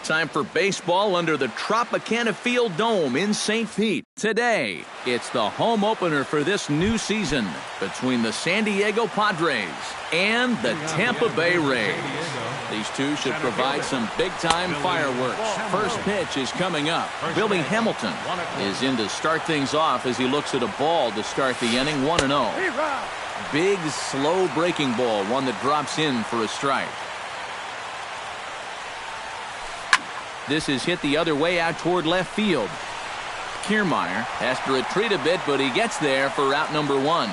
Time for baseball under the Tropicana Field Dome in St. Pete. Today, it's the home opener for this new season between the San Diego Padres and the Tampa Bay Rays. These two should provide some big-time fireworks. First pitch is coming up. Billy Hamilton is in to start things off as he looks at a ball to start the inning, 1-0. Big, slow breaking ball, one that drops in for a strike. This is hit the other way out toward left field. Kiermaier has to retreat a bit, but he gets there for out number one.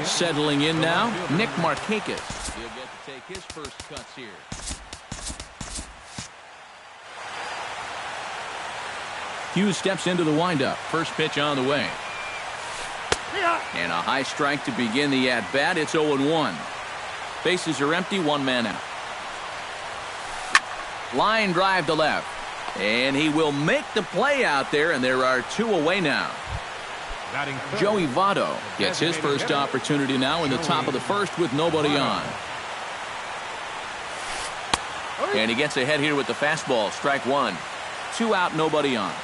Settling in now, Nick Markakis. He'll get to take his first cuts here. Hughes steps into the windup. First pitch on the way. And a high strike to begin the at-bat. It's 0-1. Bases are empty, one man out. Line drive to left. And he will make the play out there, and there are two away now. Joey Votto gets his first opportunity now in the top of the first with nobody on. And he gets ahead here with the fastball. Strike one. Two out, nobody on.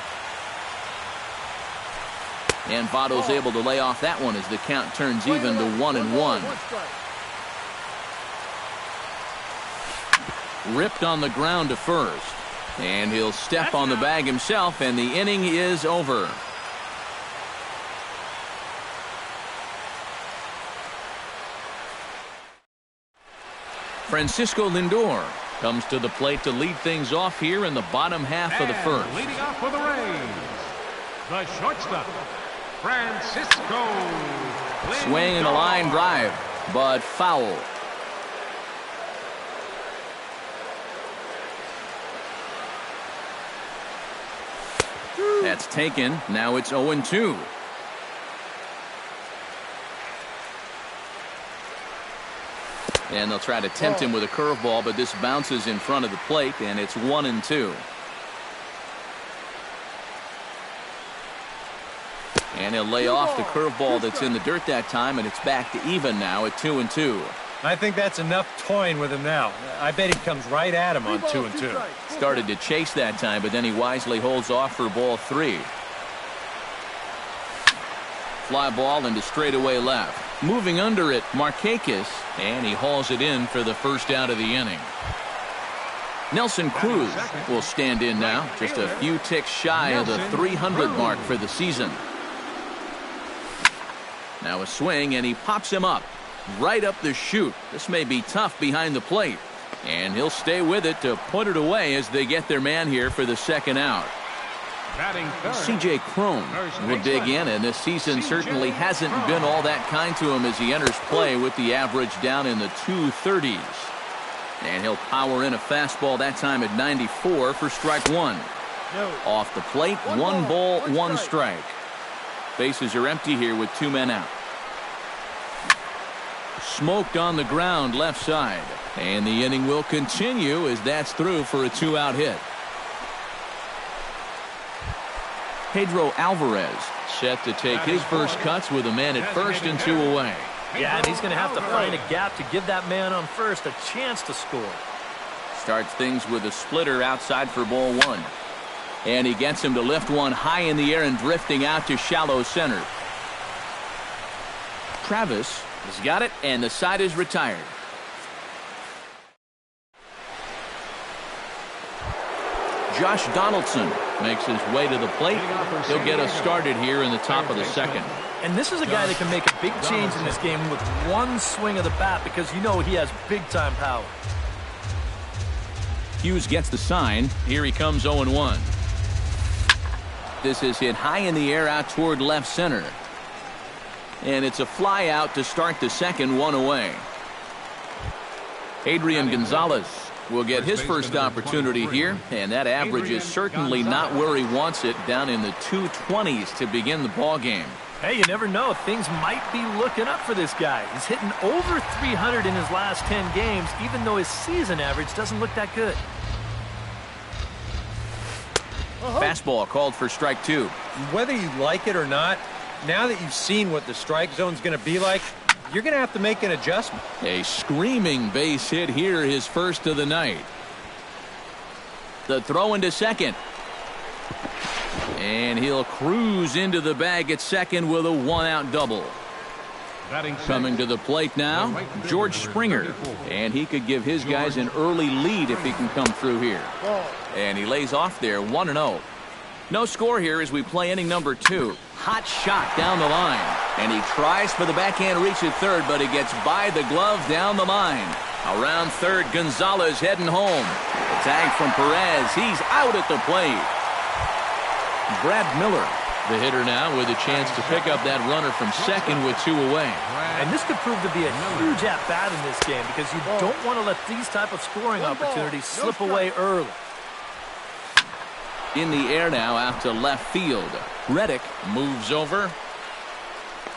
And Votto's able to lay off that one as the count turns even to 1-1. Ripped on the ground to first. And he'll step on the bag himself, and the inning is over. Francisco Lindor comes to the plate to lead things off here in the bottom half of the first. Leading off for the Rays, the shortstop, Francisco Lindor. Swing and a line drive, but foul. That's taken. Now it's 0-2. And they'll try to tempt him with a curveball, but this bounces in front of the plate, and it's 1-2. And he'll lay off the curveball that's in the dirt that time, and it's back to even now at 2-2. I think that's enough toying with him now. I bet he comes right at him on 2-2. Started to chase that time, but then he wisely holds off for ball three. Fly ball into straightaway left. Moving under it, Markakis, and he hauls it in for the first out of the inning. Nelson Cruz will stand in now, just a few ticks shy of the 300 mark for the season. Now a swing, and he pops him up. Right up the chute. This may be tough behind the plate. And he'll stay with it to put it away as they get their man here for the second out. C.J. Cron will dig in, and this season certainly hasn't been all that kind to him as he enters play with the average down in the 230s. And he'll power in a fastball that time at 94 for strike one. Off the plate, one ball, one strike. Bases are empty here with two men out. Smoked on the ground left side. And the inning will continue as that's through for a two-out hit. Pedro Alvarez set to take his first cuts with a man at first and two away. Yeah, and he's going to have to find a gap to give that man on first a chance to score. Starts things with a splitter outside for ball one. And he gets him to lift one high in the air and drifting out to shallow center. Travis has got it, and the side is retired. Josh Donaldson makes his way to the plate. He'll get us started here in the top of the second. And this is a guy that can make a big change in this game with one swing of the bat, because you know he has big-time power. Hughes gets the sign. Here he comes 0-1. This is hit high in the air out toward left center. And it's a fly out to start the second, one away. Adrian Gonzalez will get his first opportunity here, and that average is certainly not where he wants it, down in the 220s to begin the ball game. Hey, you never know. Things might be looking up for this guy. He's hitting over 300 in his last 10 games, even though his season average doesn't look that good. Fastball called for strike two. Whether you like it or not, now that you've seen what the strike zone's going to be like, you're going to have to make an adjustment. A screaming base hit here, his first of the night. The throw into second. And he'll cruise into the bag at second with a one-out double. Coming to the plate now, George Springer. And he could give his guys an early lead if he can come through here. And he lays off there 1-0. No score here as we play inning number 2. Hot shot down the line. And he tries for the backhand reach at third, but he gets by the glove down the line. Around third, Gonzalez heading home. The tag from Perez. He's out at the plate. Brad Miller, the hitter now, with a chance to pick up that runner from second with 2 away. And this could prove to be a huge at-bat in this game because you don't want to let these type of scoring opportunities slip away early. In the air now out to left field. Reddick moves over.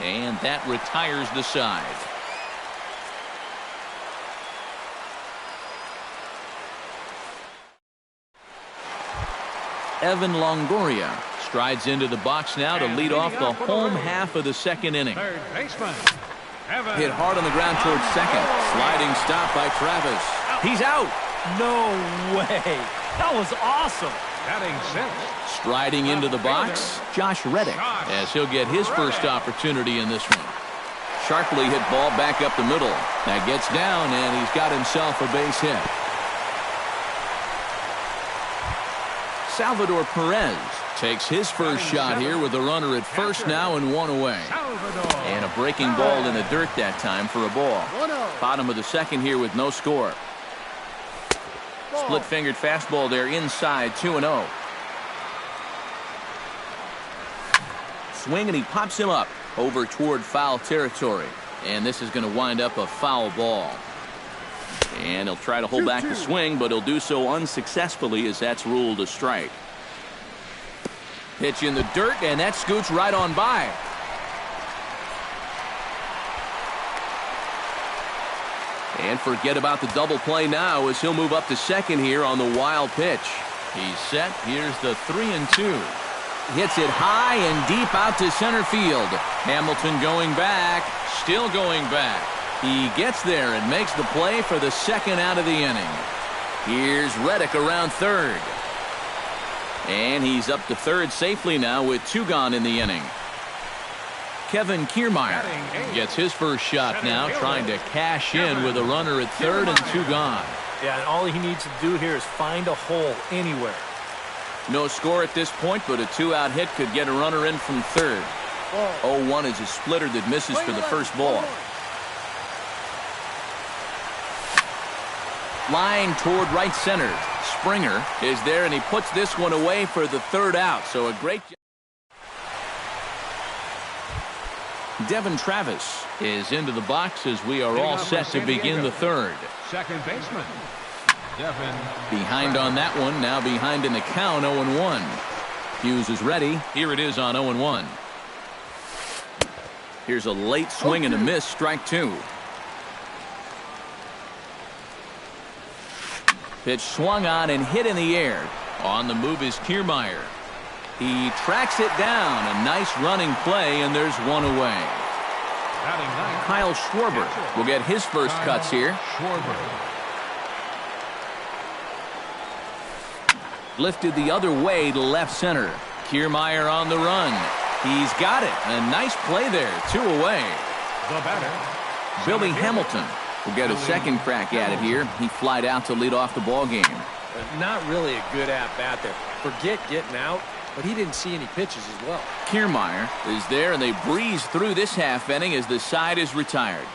And that retires the side. Evan Longoria strides into the box now to lead off the home half of the second inning. Third baseman, Evan. Hit hard on the ground towards second. Sliding stop by Travis. He's out. No way. That was awesome. Batting sixth. Striding into the box, Josh Reddick, as he'll get his first opportunity in this one. Sharply hit ball back up the middle. That gets down, and he's got himself a base hit. Salvador Perez takes his first shot here with a runner at first now and 1 away. And a breaking ball in the dirt that time for a ball. Bottom of the second here with no score. Split-fingered fastball there inside, 2-0. Swing, and he pops him up over toward foul territory. And this is going to wind up a foul ball. And he'll try to hold back the swing, but he'll do so unsuccessfully as that's ruled a strike. Pitch in the dirt, and that scoots right on by. And forget about the double play now as he'll move up to second here on the wild pitch. He's set. Here's the 3-2. Hits it high and deep out to center field. Hamilton going back. Still going back. He gets there and makes the play for the second out of the inning. Here's Reddick around third. And he's up to third safely now with 2 gone in the inning. Kevin Kiermaier gets his first shot now, trying to cash in with a runner at third and 2 gone. Yeah, and all he needs to do here is find a hole anywhere. No score at this point, but a 2-out hit could get a runner in from third. 0-1 is a splitter that misses for the first ball. Line toward right center. Springer is there, and he puts this one away for the 3rd out. So a great job. Devin Travis is into the box as we are all set to begin the 3rd. Second baseman, Devin. Behind on that one, now behind in the count, 0-1. Hughes is ready. Here it is on 0-1. Here's a late swing and a miss, strike 2. Pitch swung on and hit in the air. On the move is Kiermaier. He tracks it down. A nice running play, and there's 1 away. Kyle Schwarber will get his first cuts here. Lifted the other way to left center. Kiermaier on the run. He's got it. A nice play there. 2 away. The batter, Billy Hamilton will get a second crack at it here. He flied out to lead off the ball game. Not really a good at-bat there. Forget getting out, but he didn't see any pitches as well. Kiermaier is there, and they breeze through this half inning as the side is retired.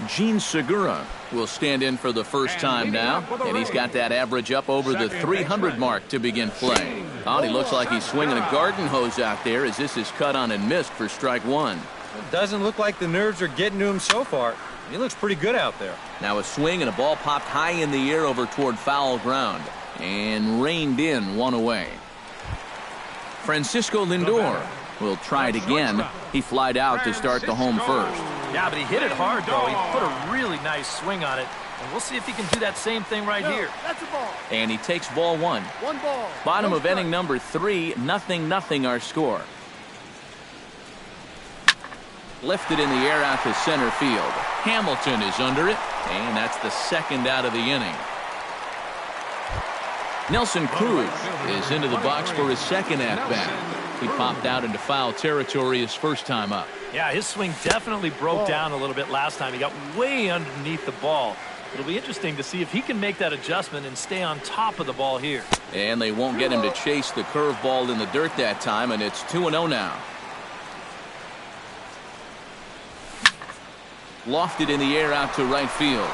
Gene Segura will stand in for the first time now, and he's got that average up over the 300 mark to begin play. Oh, he looks like he's swinging a garden hose out there as this is cut on and missed for strike 1. It doesn't look like the nerves are getting to him so far. He looks pretty good out there. Now a swing and a ball popped high in the air over toward foul ground and reined in 1 away. Francisco Lindor will try it again. He flied out to start the home first. Yeah, but he hit it hard, though. He put a really nice swing on it. And we'll see if he can do that same thing right here. That's a ball. And he takes ball 1. 1 ball. Bottom of inning number 3, 0-0 our score. Lifted in the air out to center field. Hamilton is under it, and that's the second out of the inning. Nelson Cruz is into the box for his second at-bat. He popped out into foul territory his first time up. Yeah, his swing definitely broke down a little bit last time. He got way underneath the ball. It'll be interesting to see if he can make that adjustment and stay on top of the ball here. And they won't get him to chase the curveball in the dirt that time, and it's 2-0 now. Lofted in the air out to right field.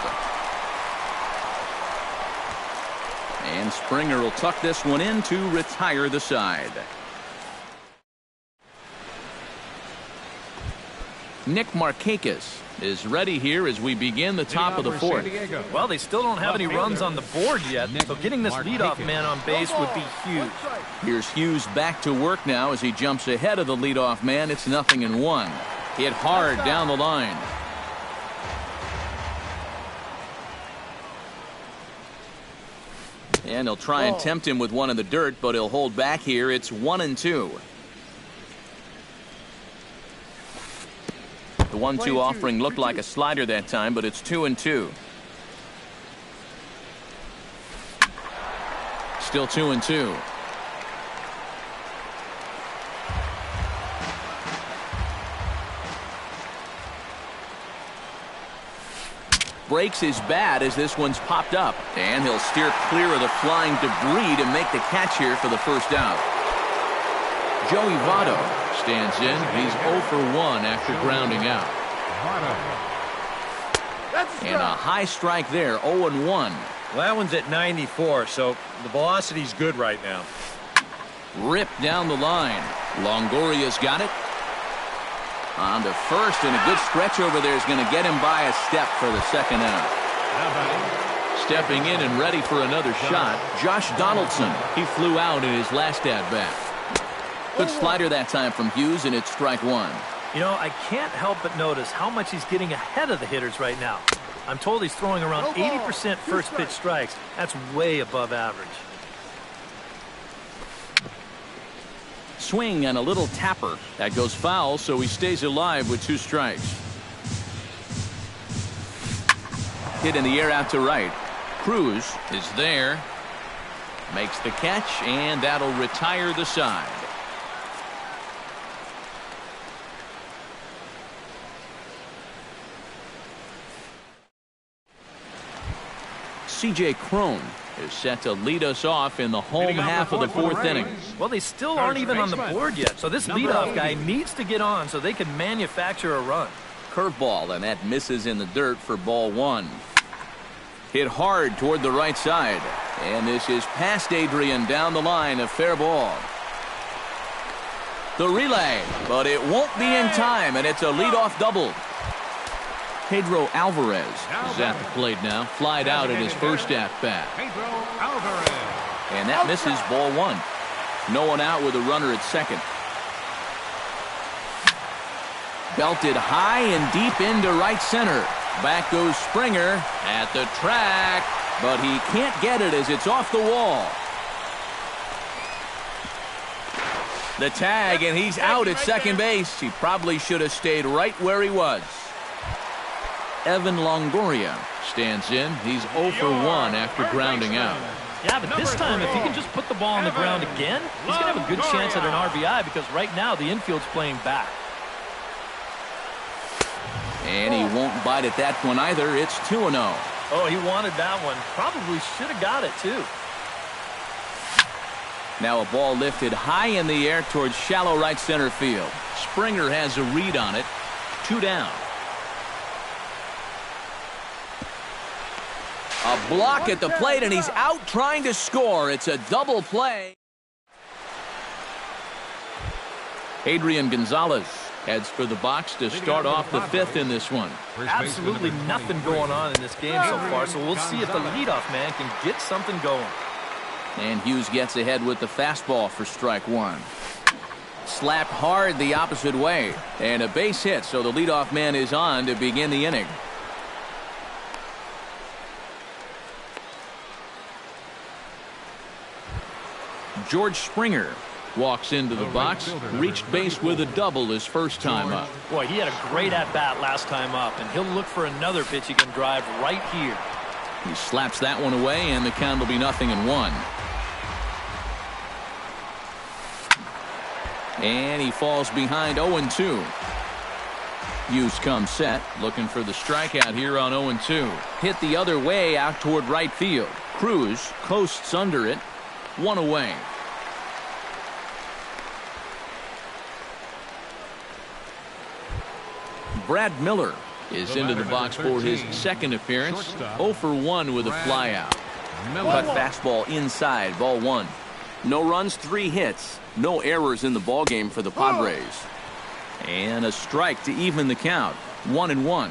And Springer will tuck this one in to retire the side. Nick Markakis is ready here as we begin the top of the fourth. Well, they still don't have any runs on the board yet, so getting this leadoff man on base would be huge. Here's Hughes back to work now as he jumps ahead of the leadoff man. It's 0-1. Hit hard down the line. And he'll try and tempt him with one in the dirt, but he'll hold back here. It's 1-2. The 1-2 offering looked like a slider that time, but it's 2-2. Still 2-2. Breaks his bat as this one's popped up, and he'll steer clear of the flying debris to make the catch here for the first out. Joey Votto stands in. He's 0 for 1 after grounding out. And a high strike there, 0-1. Well, that one's at 94, so the velocity's good right now. Ripped down the line. Longoria's got it. On to first, and a good stretch over there is going to get him by a step for the second out. Stepping in and ready for another shot, Josh Donaldson. He flew out in his last at-bat. Good slider that time from Hughes, and it's strike one. You know, I can't help but notice how much he's getting ahead of the hitters right now. I'm told he's throwing around 80% first pitch strikes. That's way above average. Swing and a little tapper. That goes foul, so he stays alive with 2 strikes. Hit in the air out to right. Cruz is there. Makes the catch, and that'll retire the side. C.J. Cron is set to lead us off in the home half of the fourth inning. Well, they still aren't even on the board yet, so this leadoff guy needs to get on so they can manufacture a run. Curveball, and that misses in the dirt for ball 1. Hit hard toward the right side, and this is past Adrian down the line, a fair ball. The relay, but it won't be in time, and it's a leadoff double. Pedro Alvarez is at the plate now, flied out at his first at-bat. And that misses ball 1. No one out with a runner at second. Belted high and deep into right center. Back goes Springer at the track, but he can't get it as it's off the wall. The tag, and he's out at second base. He probably should have stayed right where he was. Evan Longoria stands in. He's 0 for 1 after grounding out. Yeah, but this time, if he can just put the ball on the ground again, he's going to have a good chance at an RBI because right now the infield's playing back. And he won't bite at that one either. It's 2-0. Oh, he wanted that one. Probably should have got it, too. Now a ball lifted high in the air towards shallow right center field. Springer has a read on it. 2 down. A block at the plate, and he's out trying to score. It's a double play. Adrian Gonzalez heads for the box to start off the 5th in this one. Absolutely nothing going on in this game so far, so we'll see if the leadoff man can get something going. And Hughes gets ahead with the fastball for strike 1. Slapped hard the opposite way, and a base hit, so the leadoff man is on to begin the inning. George Springer Walks into the box, reached base with a double his first time up. Boy, he had a great at-bat last time up, and he'll look for another pitch he can drive right here. He slaps that one away, and the count will be 0-1. And he falls behind 0-2. Hughes comes set, looking for the strikeout here on 0-2. Hit the other way out toward right field. Cruz coasts under it. One away. Brad Miller is into the box for his second appearance. 0 for 1 with a flyout. Cut fastball inside, ball 1. No runs, 3 hits. No errors in the ballgame for the Padres. And a strike to even the count. 1-1.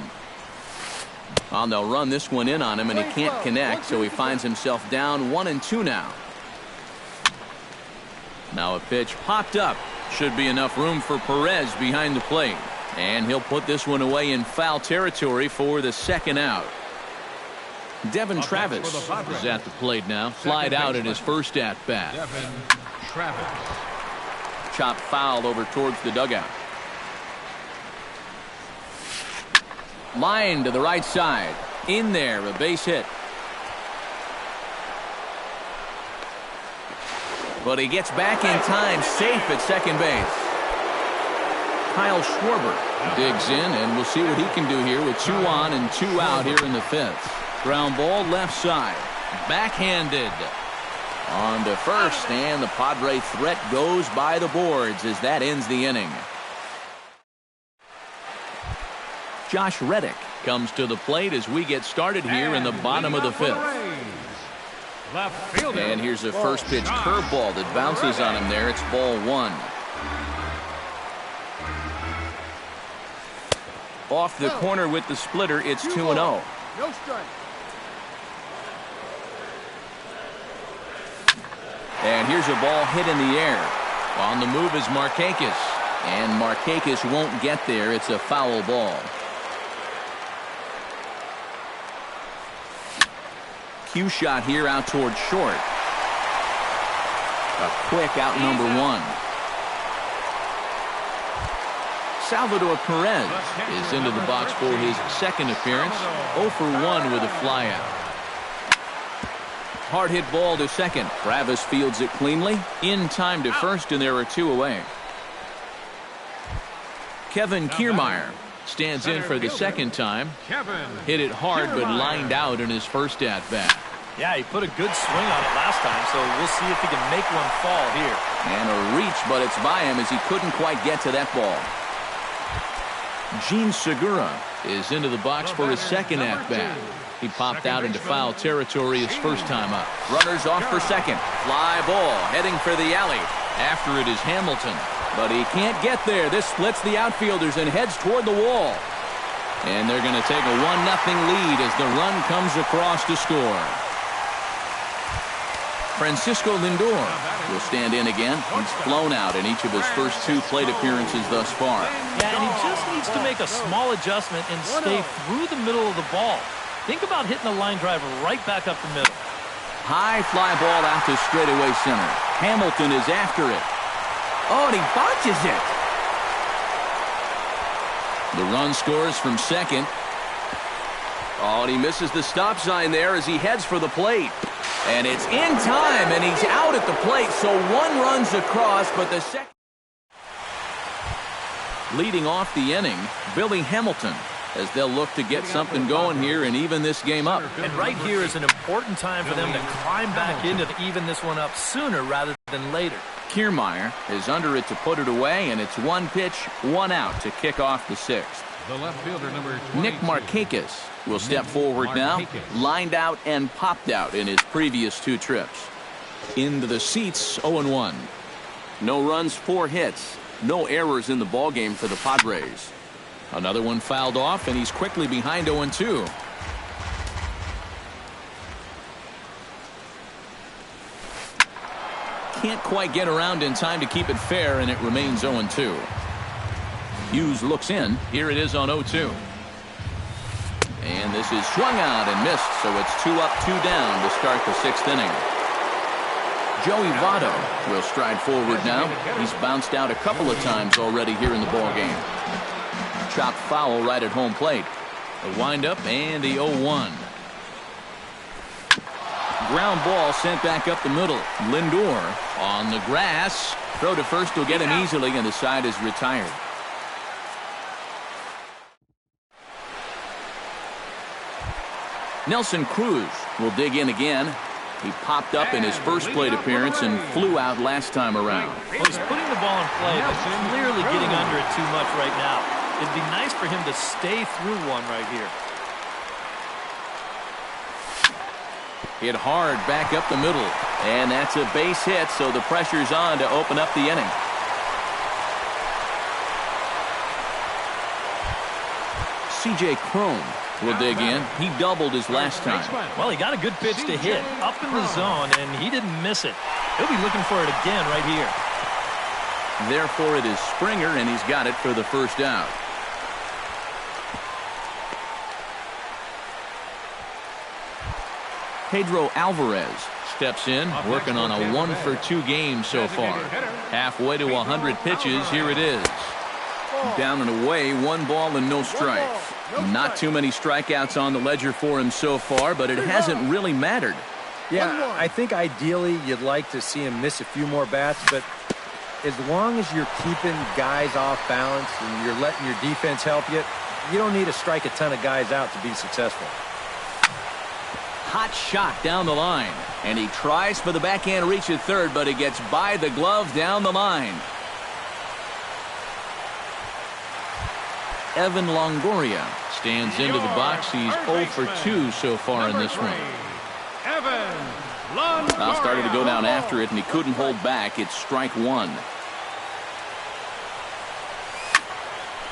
Well, they'll run this one in on him, and he can't connect, so he finds himself down 1-2 now. Now a pitch popped up. Should be enough room for Perez behind the plate. And he'll put this one away in foul territory for the second out. Devin Travis is at the plate now. Flied out at his first at-bat. Devin Travis. Chopped foul over towards the dugout. Line to the right side. In there, a base hit. But he gets back in time, safe at second base. Kyle Schwarber digs in, and we'll see what he can do here with 2 on and 2 out here in the 5th. Ground ball left side. Backhanded. On to first, and the Padre threat goes by the boards as that ends the inning. Josh Reddick comes to the plate as we get started here in the bottom of the 5th. And here's a first pitch curveball that bounces on him there. It's ball 1. Off the corner with the splitter, it's 2-0. No strike. And here's a ball hit in the air. On the move is Markakis. And Markakis won't get there. It's a foul ball. Cue shot here out toward short. A quick out number 1. Salvador Perez is into the box for his second appearance. 0 for 1 with a flyout. Hard hit ball to second. Travis fields it cleanly. In time to first, and there are 2 away. Kevin Kiermaier stands in for the second time. Hit it hard, but lined out in his first at-bat. Yeah, he put a good swing on it last time, so we'll see if he can make one fall here. And a reach, but it's by him as he couldn't quite get to that ball. Gene Segura is into the box for his second at-bat. He popped out into foul territory his first time up. Runners off for second. Fly ball heading for the alley. After it is Hamilton. But he can't get there. This splits the outfielders and heads toward the wall. And they're going to take a 1-0 lead as the run comes across to score. Francisco Lindor will stand in again. He's flown out in each of his first 2 plate appearances thus far. Yeah, and he just needs to make a small adjustment and stay through the middle of the ball. Think about hitting a line drive right back up the middle. High fly ball out to straightaway center. Hamilton is after it. Oh, and he botches it. The run scores from second. Oh, and he misses the stop sign there as he heads for the plate. And it's in time, and he's out at the plate, so 1 runs across, but the second. Leading off the inning, Billy Hamilton, as they'll look to get something going here and even this game up. And right here is an important time for them to climb back into to even this one up sooner rather than later. Kiermaier is under it to put it away, and it's 1 pitch, 1 out to kick off the 6th. The left fielder, number 22. Nick Markakis will step forward now. Lined out and popped out in his previous 2 trips. Into the seats, 0-1. No runs, 4 hits. No errors in the ballgame for the Padres. Another one fouled off, and he's quickly behind 0-2. Can't quite get around in time to keep it fair, and it remains 0-2. Hughes looks in. Here it is on 0-2. And this is swung out and missed, so it's 2 up, 2 down to start the 6th inning. Joey Votto will stride forward now. He's bounced out a couple of times already here in the ballgame. Chopped foul right at home plate. The windup and the 0-1. Ground ball sent back up the middle. Lindor on the grass. Throw to first will get him easily, and the side is retired. Nelson Cruz will dig in again. He popped up in his first plate appearance and flew out last time around. Well, he's putting the ball in play, but clearly getting under it too much right now. It'd be nice for him to stay through one right here. Hit hard back up the middle, and that's a base hit, so the pressure's on to open up the inning. C.J. Cron will dig in. He doubled his last time. Well, he got a good pitch to hit up in the zone, and he didn't miss it. He'll be looking for it again right here. Therefore, it is Springer, and he's got it for the first out. Pedro Alvarez steps in, working on a 1-for-2 game so far. Halfway to 100 pitches, here it is. Down and away, 1 ball and no strikes. Not too many strikeouts on the ledger for him so far, but it hasn't really mattered. Yeah, I think ideally you'd like to see him miss a few more bats, but as long as you're keeping guys off balance and you're letting your defense help you, you don't need to strike a ton of guys out to be successful. Hot shot down the line, and he tries for the backhand reach at third, but he gets by the glove down the line. Evan Longoria stands into the box. He's 0 for 2 so far in this one. Now started to go down after it, and he couldn't hold back. It's strike 1.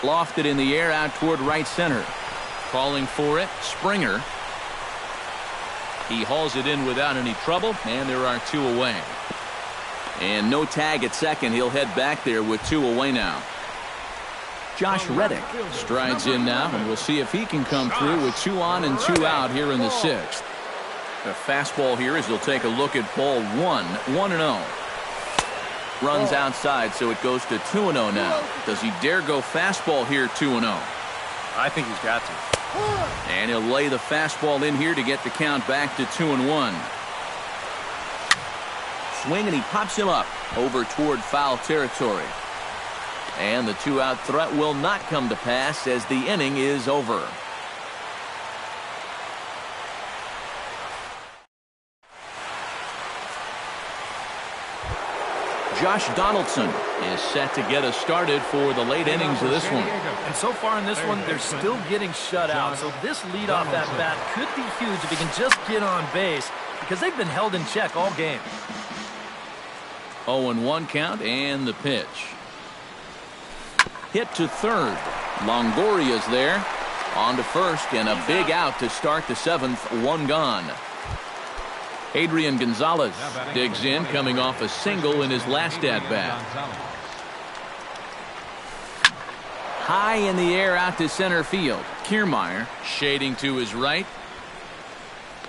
Lofted in the air out toward right center. Calling for it, Springer. He hauls it in without any trouble, and there are 2 away. And no tag at second. He'll head back there with 2 away now. Josh Reddick strides in now, and we'll see if he can come through with 2 on and 2 out here in the 6th. The fastball here as he'll take a look at ball 1, 1-0. Runs outside, so it goes to 2-0 now. Does he dare go fastball here 2-0? I think he's got to. And he'll lay the fastball in here to get the count back to 2-1. Swing, and he pops him up over toward foul territory. And the 2-out threat will not come to pass as the inning is over. Josh Donaldson is set to get us started for the late innings of this one. And so far in this one, they're still getting shut out. So this leadoff at bat could be huge if he can just get on base, because they've been held in check all game. 0-1 count, and the pitch. Hit to third. Longoria's there. On to first, and a big out to start the 7th. 1 gone. Adrian Gonzalez digs in, coming off a single in his last at-bat. High in the air out to center field. Kiermaier shading to his right.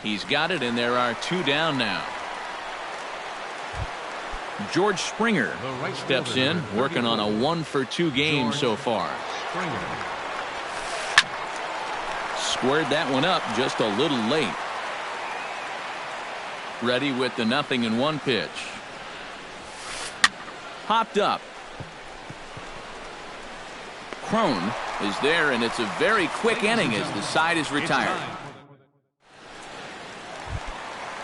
He's got it, and there are 2 down now. George Springer steps in, working on a 1-for-2 game so far. Squared that one up just a little late. Ready with the 0-1 pitch. Popped up. Cron is there, and it's a very quick inning as the side is retired.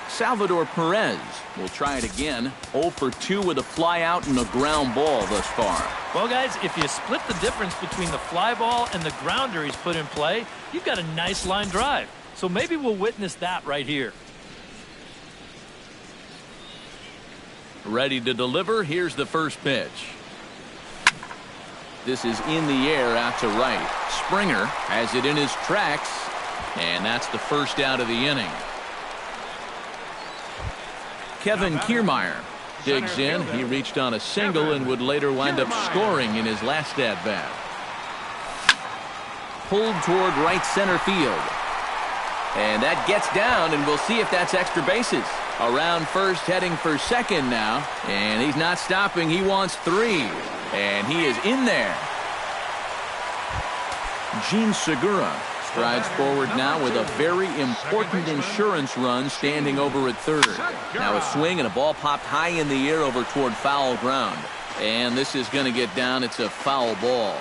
Salvador Perez will try it again. 0 for 2 with a fly out and a ground ball thus far. Well, guys, if you split the difference between the fly ball and the grounder he's put in play, you've got a nice line drive. So maybe we'll witness that right here. Ready to deliver. Here's the first pitch. This is in the air out to right. Springer has it in his tracks, and that's the first out of the inning. Kevin Kiermaier digs in. He reached on a single and would later wind up scoring in his last at-bat. Pulled toward right center field. And that gets down, and we'll see if that's extra bases. Around first, heading for second now. And he's not stopping. He wants 3. And he is in there. Gene Segura strides forward now with a very important insurance run standing over at third. Now a swing and a ball popped high in the air over toward foul ground. And this is going to get down. It's a foul ball.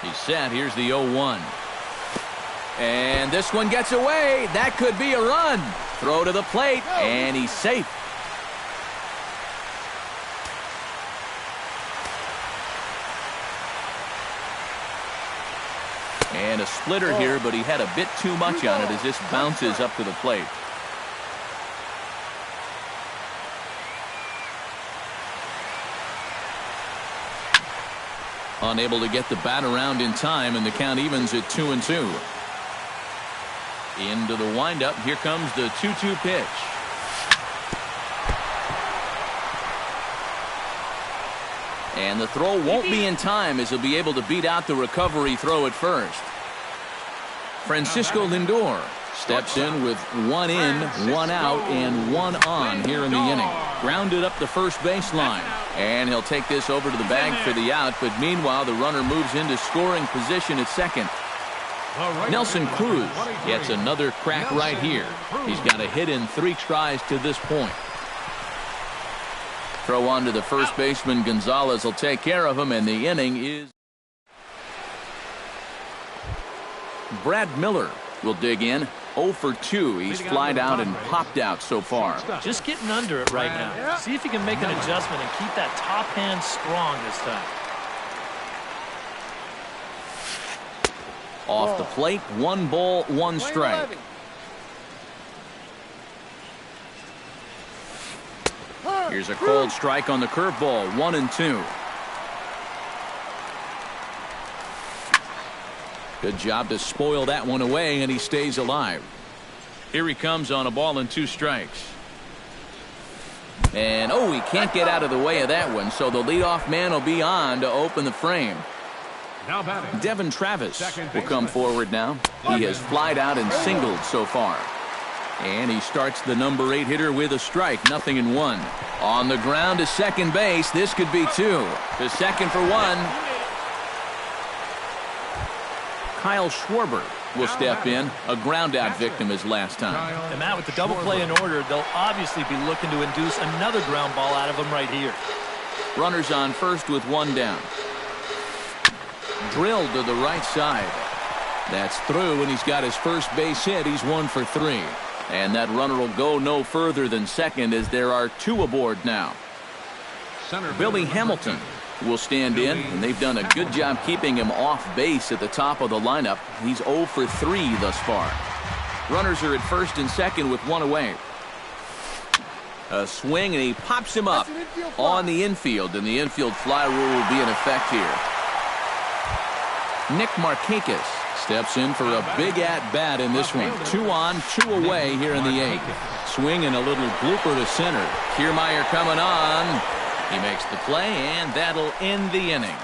He's set. Here's the 0-1. And this one gets away. That could be a run. Throw to the plate, and he's safe. And a splitter here, but he had a bit too much on it as this bounces up to the plate. Unable to get the bat around in time, and the count evens at 2-2. Into the windup. Here comes the 2-2 pitch. And the throw won't be in time as he'll be able to beat out the recovery throw at first. Francisco Lindor steps in with 1 in, 1 out, and 1 on here in the inning. Grounded up the first baseline. And he'll take this over to the bag for the out, but meanwhile the runner moves into scoring position at second. Nelson Cruz gets another crack right here. He's got a hit in 3 tries to this point. Throw on to the first baseman. Gonzalez will take care of him, and the inning is. Brad Miller will dig in. 0 for 2. He's flied out and popped out so far. Just getting under it right now. See if he can make an adjustment and keep that top hand strong this time. Off the plate, 1 ball, 1 strike. Here's a cold strike on the curveball, 1-2. Good job to spoil that one away, and he stays alive. Here he comes on a ball and 2 strikes. And he can't get out of the way of that one, so the leadoff man will be on to open the frame. Devin Travis will come forward now. He has flied out and singled so far. And he starts the number 8 hitter with a strike, 0-1. On the ground to second base. This could be 2. To second for 1. Kyle Schwarber will step in. A ground out victim his last time. And Matt, with the double play in order, they'll obviously be looking to induce another ground ball out of him right here. Runners on first with 1 down. Drilled to the right side. That's through, and he's got his first base hit. He's 1 for 3. And that runner will go no further than second as there are 2 aboard now. Billy Hamilton will stand in, and they've done a good job keeping him off base at the top of the lineup. He's 0 for 3 thus far. Runners are at first and second with 1 away. A swing, and he pops him up on the infield, and the infield fly rule will be in effect here. Nick Markakis steps in for a big at-bat in this one. 2 on, 2 away here in the 8th. Swing and a little blooper to center. Kiermaier coming on. He makes the play, and that'll end the inning.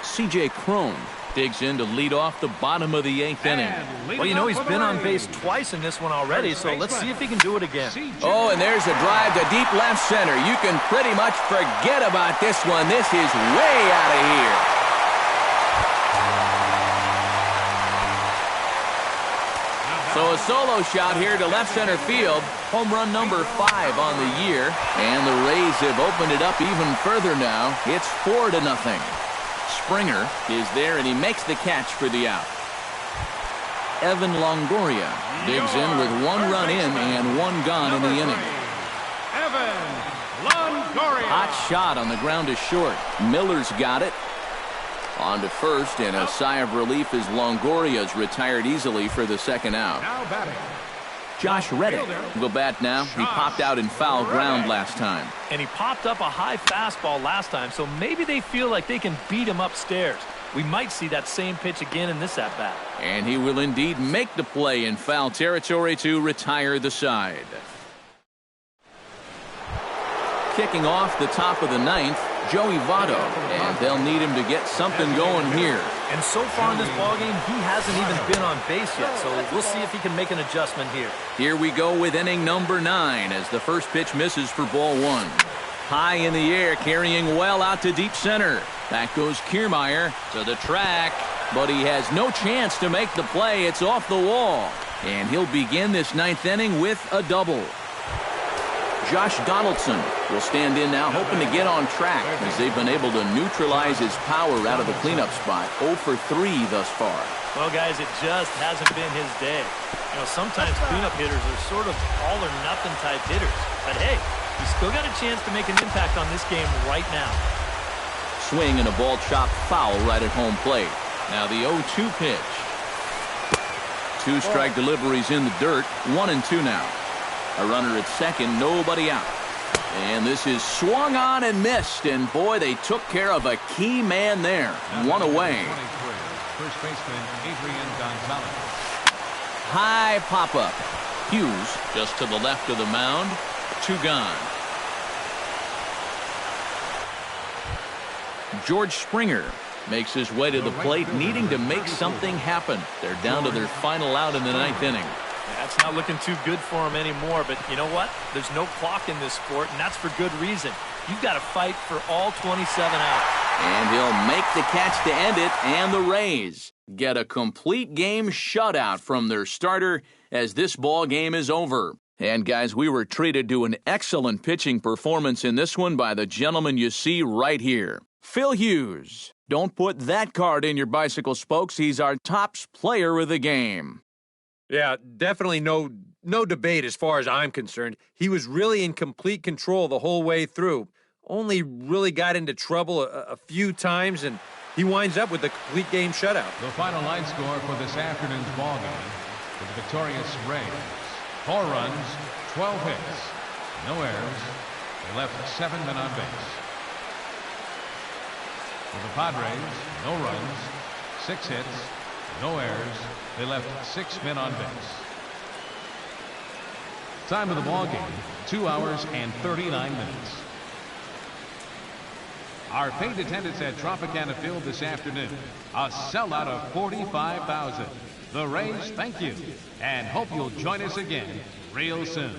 C.J. Cron digs in to lead off the bottom of the 8th inning. Well, you know, he's been on base twice in this one already, so let's see if he can do it again. Oh, and there's a drive to deep left center. You can pretty much forget about this one. This is way out of here. So a solo shot here to left center field. Home run number 5 on the year. And the Rays have opened it up even further now. It's 4-0. Springer is there, and he makes the catch for the out. Evan Longoria digs in with 1 run in and 1 gone in the inning. Evan Longoria. Hot shot on the ground to short. Miller's got it. On to first, and a sigh of relief as Longoria's retired easily for the second out. Now batting. Josh Reddick will bat now. He popped out in foul ground last time. And he popped up a high fastball last time, so maybe they feel like they can beat him upstairs. We might see that same pitch again in this at-bat. And he will indeed make the play in foul territory to retire the side. Kicking off the top of the 9th, Joey Votto, and they'll need him to get something going here. And so far in this ballgame, he hasn't even been on base yet, so we'll see if he can make an adjustment here. Here we go with inning number 9 as the first pitch misses for ball 1. High in the air, carrying well out to deep center. Back goes Kiermaier to the track, but he has no chance to make the play. It's off the wall, and he'll begin this 9th inning with a double. Josh Donaldson will stand in now, hoping to get on track as they've been able to neutralize his power out of the cleanup spot. 0 for 3 thus far. Well, guys, it just hasn't been his day. You know, sometimes cleanup hitters are sort of all-or-nothing type hitters. But, hey, he's still got a chance to make an impact on this game right now. Swing and a ball chopped foul right at home plate. Now the 0-2 pitch. 2 strike deliveries in the dirt. 1-2 now. A runner at second, nobody out. And this is swung on and missed. And boy, they took care of a key man there. 1 away. First baseman Adrian Gonzalez. High pop-up. Hughes just to the left of the mound. 2 gone. George Springer makes his way to the plate, needing to make something happen. They're down to their final out in the 9th inning. That's not looking too good for him anymore, but you know what? There's no clock in this sport, and that's for good reason. You've got to fight for all 27 outs. And he'll make the catch to end it, and the Rays get a complete game shutout from their starter as this ball game is over. And guys, we were treated to an excellent pitching performance in this one by the gentleman you see right here. Phil Hughes. Don't put that card in your bicycle spokes. He's our top player of the game. Yeah, definitely no debate as far as I'm concerned. He was really in complete control the whole way through. Only really got into trouble a few times, and he winds up with a complete game shutout. The final line score for this afternoon's ballgame for the victorious Rays. 4 runs, 12 hits, no errors. They left 7 men on base. For the Padres, no runs, 6 hits, no errors. They left 6 men on base. Time of the ball game, 2 hours and 39 minutes. Our paid attendance at Tropicana Field this afternoon, a sellout of 45,000. The Rays thank you and hope you'll join us again real soon.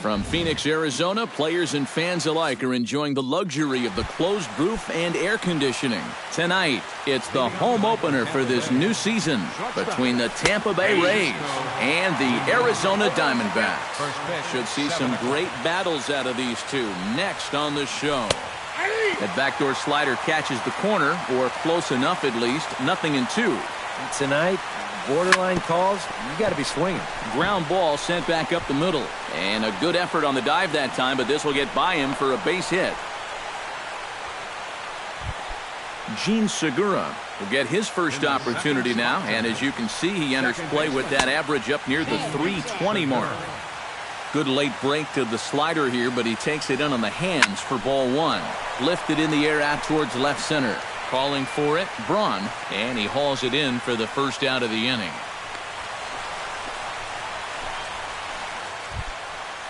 From Phoenix, Arizona, players and fans alike are enjoying the luxury of the closed roof and air conditioning. Tonight, it's the home opener for this new season between the Tampa Bay Rays and the Arizona Diamondbacks. Should see some great battles out of these two next on the show. That backdoor slider catches the corner, or close enough at least. 0-2. Tonight, borderline calls, you got to be swinging. Ground ball sent back up the middle. And a good effort on the dive that time, but this will get by him for a base hit. Gene Segura will get his first opportunity now, and as you can see, he enters play with that average up near the 320 mark. Good late break to the slider here, but he takes it in on the hands for ball one. Lifted in the air out towards left center. Calling for it, Braun, and he hauls it in for the first out of the inning.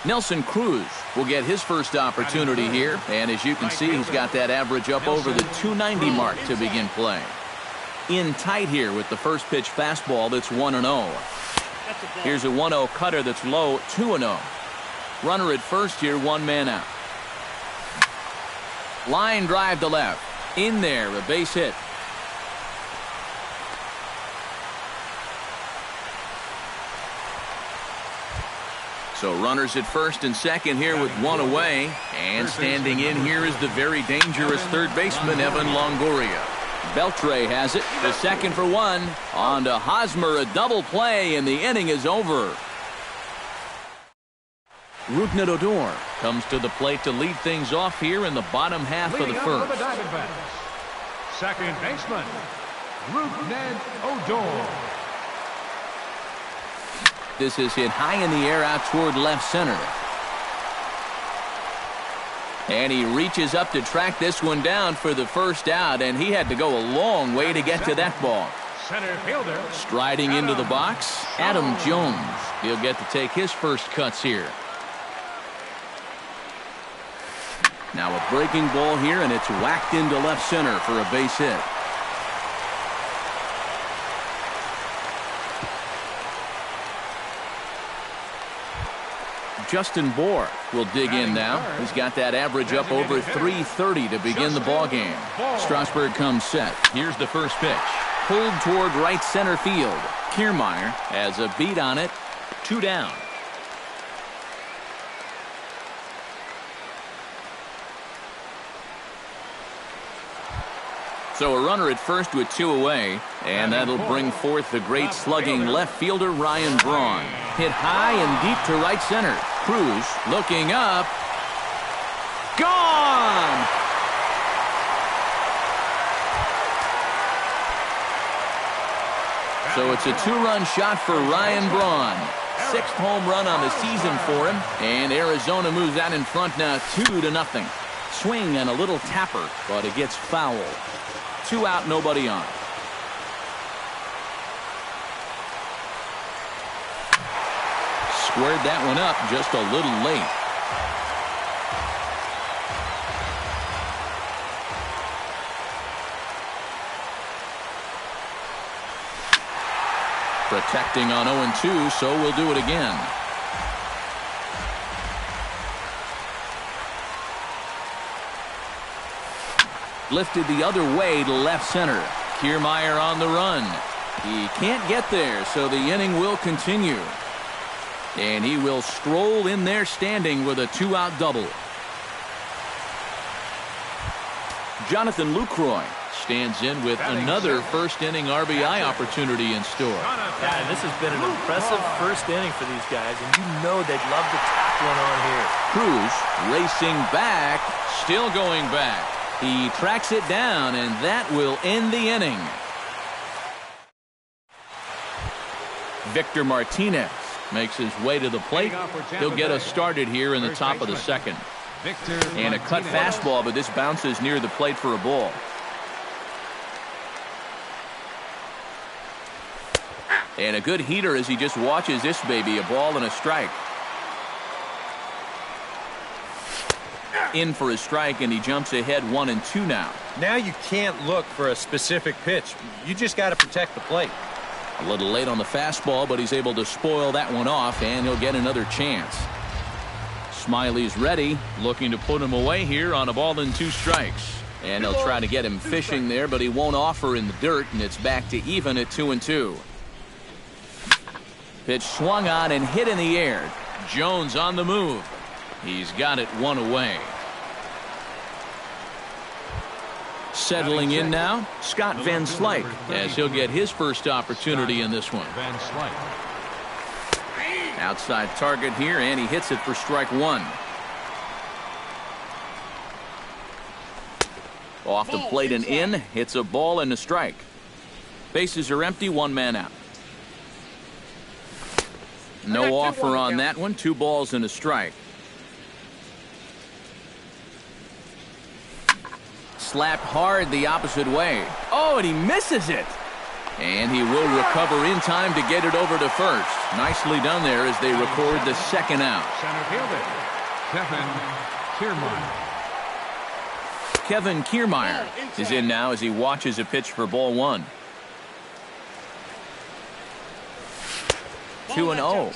Nelson Cruz will get his first opportunity here, and as you can see, he's got that average up over the 290 mark to begin play. In tight here with the first pitch fastball that's 1-0. Here's a 1-0 cutter that's low, 2-0. Runner at first here, one man out. Line drive to left. In there, a base hit. So runners at first and second here with one away. And standing in here is the very dangerous third baseman, Evan Longoria. Beltre has it. The second for one. On to Hosmer, a double play, and the inning is over. Rougned Odor comes to the plate to lead things off here in the bottom half of the first. Second baseman, Rougned Odor. This is hit high in the air out toward left center. And he reaches up to track this one down for the first out, and he had to go a long way to get to that ball. Center fielder. Striding into the box, Adam Jones. He'll get to take his first cuts here. Now a breaking ball here, and it's whacked into left center for a base hit. Justin Bour will dig in now. He's got that average up over 330 to begin the ball game. Strasburg comes set. Here's the first pitch. Pulled toward right center field. Kiermaier has a beat on it. 2 down. So a runner at first with 2 away, and that'll bring forth the great slugging left fielder Ryan Braun. Hit high and deep to right center. Cruz looking up. Gone! So it's a 2-run shot for Ryan Braun. 6th home run on the season for him, and Arizona moves out in front now 2-0. Swing and a little tapper, but it gets foul. 2 out, nobody on. Squared that one up just a little late. Protecting on 0-2, so we'll do it again. Lifted the other way to left center. Kiermaier on the run. He can't get there, so the inning will continue. And he will stroll in there standing with a 2-out double. Jonathan Lucroy stands in with another first-inning RBI opportunity in store. Yeah, this has been an impressive first inning for these guys, and you know they'd love to tack one on here. Cruz racing back, still going back. He tracks it down, and that will end the inning. Victor Martinez makes his way to the plate. He'll get us started here in the top of the second. And a cut fastball, but this bounces near the plate for a ball. And a good heater as he just watches this baby, a ball and a strike. In for a strike, and he jumps ahead 1-2 now. Now you can't look for a specific pitch. You just got to protect the plate. A little late on the fastball, but he's able to spoil that one off, and he'll get another chance. Smiley's ready, looking to put him away here on a ball and 2 strikes. And they'll try to get him fishing there, but he won't offer in the dirt, and it's back to even at 2-2. Pitch swung on and hit in the air. Jones on the move. He's got it 1 away. Settling in now, Scott Van Slyke, as he'll get his first opportunity in this one. Van Slyke. Outside target here, and he hits it for strike 1. Off the plate and in, hits a ball and a strike. Bases are empty, 1 man out. No offer on that one, 2 balls and a strike. Slapped hard the opposite way. Oh, and he misses it. And he will recover in time to get it over to first. Nicely done there as they record the second out. Center fielder, Kevin Kiermaier. Kevin Kiermaier is in now as he watches a pitch for ball 1. 2-0.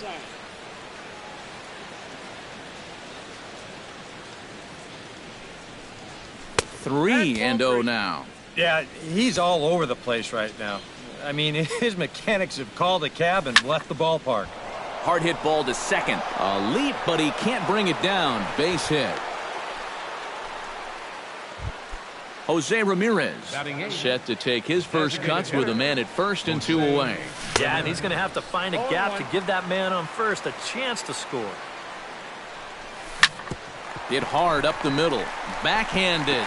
Three and 0 now. Yeah, he's all over the place right now. I mean, his mechanics have called a cab and left the ballpark. Hard hit ball to second. A leap, but he can't bring it down. Base hit. Jose Ramirez set to take his first cuts with a man at first and 2 away. Yeah, and he's going to have to find a gap to give that man on first a chance to score. Hit hard up the middle. Backhanded.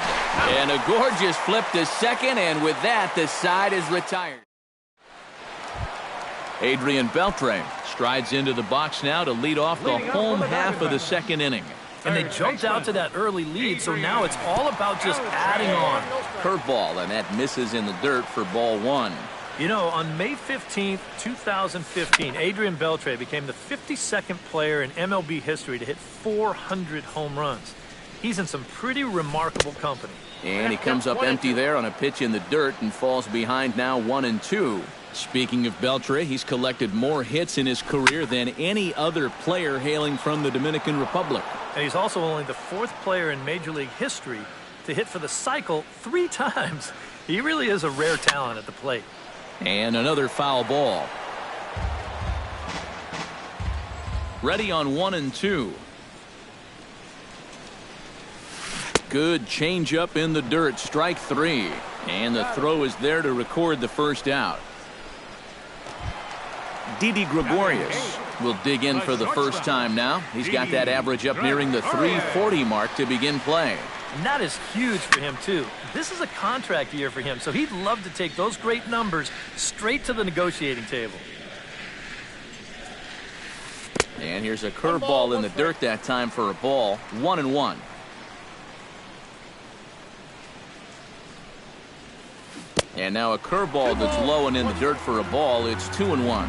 And a gorgeous flip to second, and with that, the side is retired. Adrian Beltre strides into the box now to lead off the home half of the second inning. And they jumped out to that early lead, so now it's all about just adding on. Curveball, and that misses in the dirt for ball 1. You know, on May 15th, 2015, Adrian Beltre became the 52nd player in MLB history to hit 400 home runs. He's in some pretty remarkable company. And he comes up empty there on a pitch in the dirt and falls behind now 1-2. Speaking of Beltre, he's collected more hits in his career than any other player hailing from the Dominican Republic. And he's also only the 4th player in Major League history to hit for the cycle 3 times. He really is a rare talent at the plate. And another foul ball. Ready on 1-2. Good changeup in the dirt, strike 3. And the throw is there to record the first out. Didi Gregorius will dig in for the first time now. He's got that average up nearing the 340 mark to begin play. And that is huge for him, too. This is a contract year for him, so he'd love to take those great numbers straight to the negotiating table. And here's a curveball in the dirt that time for a ball. 1-1. And now a curveball that's low and in the dirt for a ball. It's 2-1.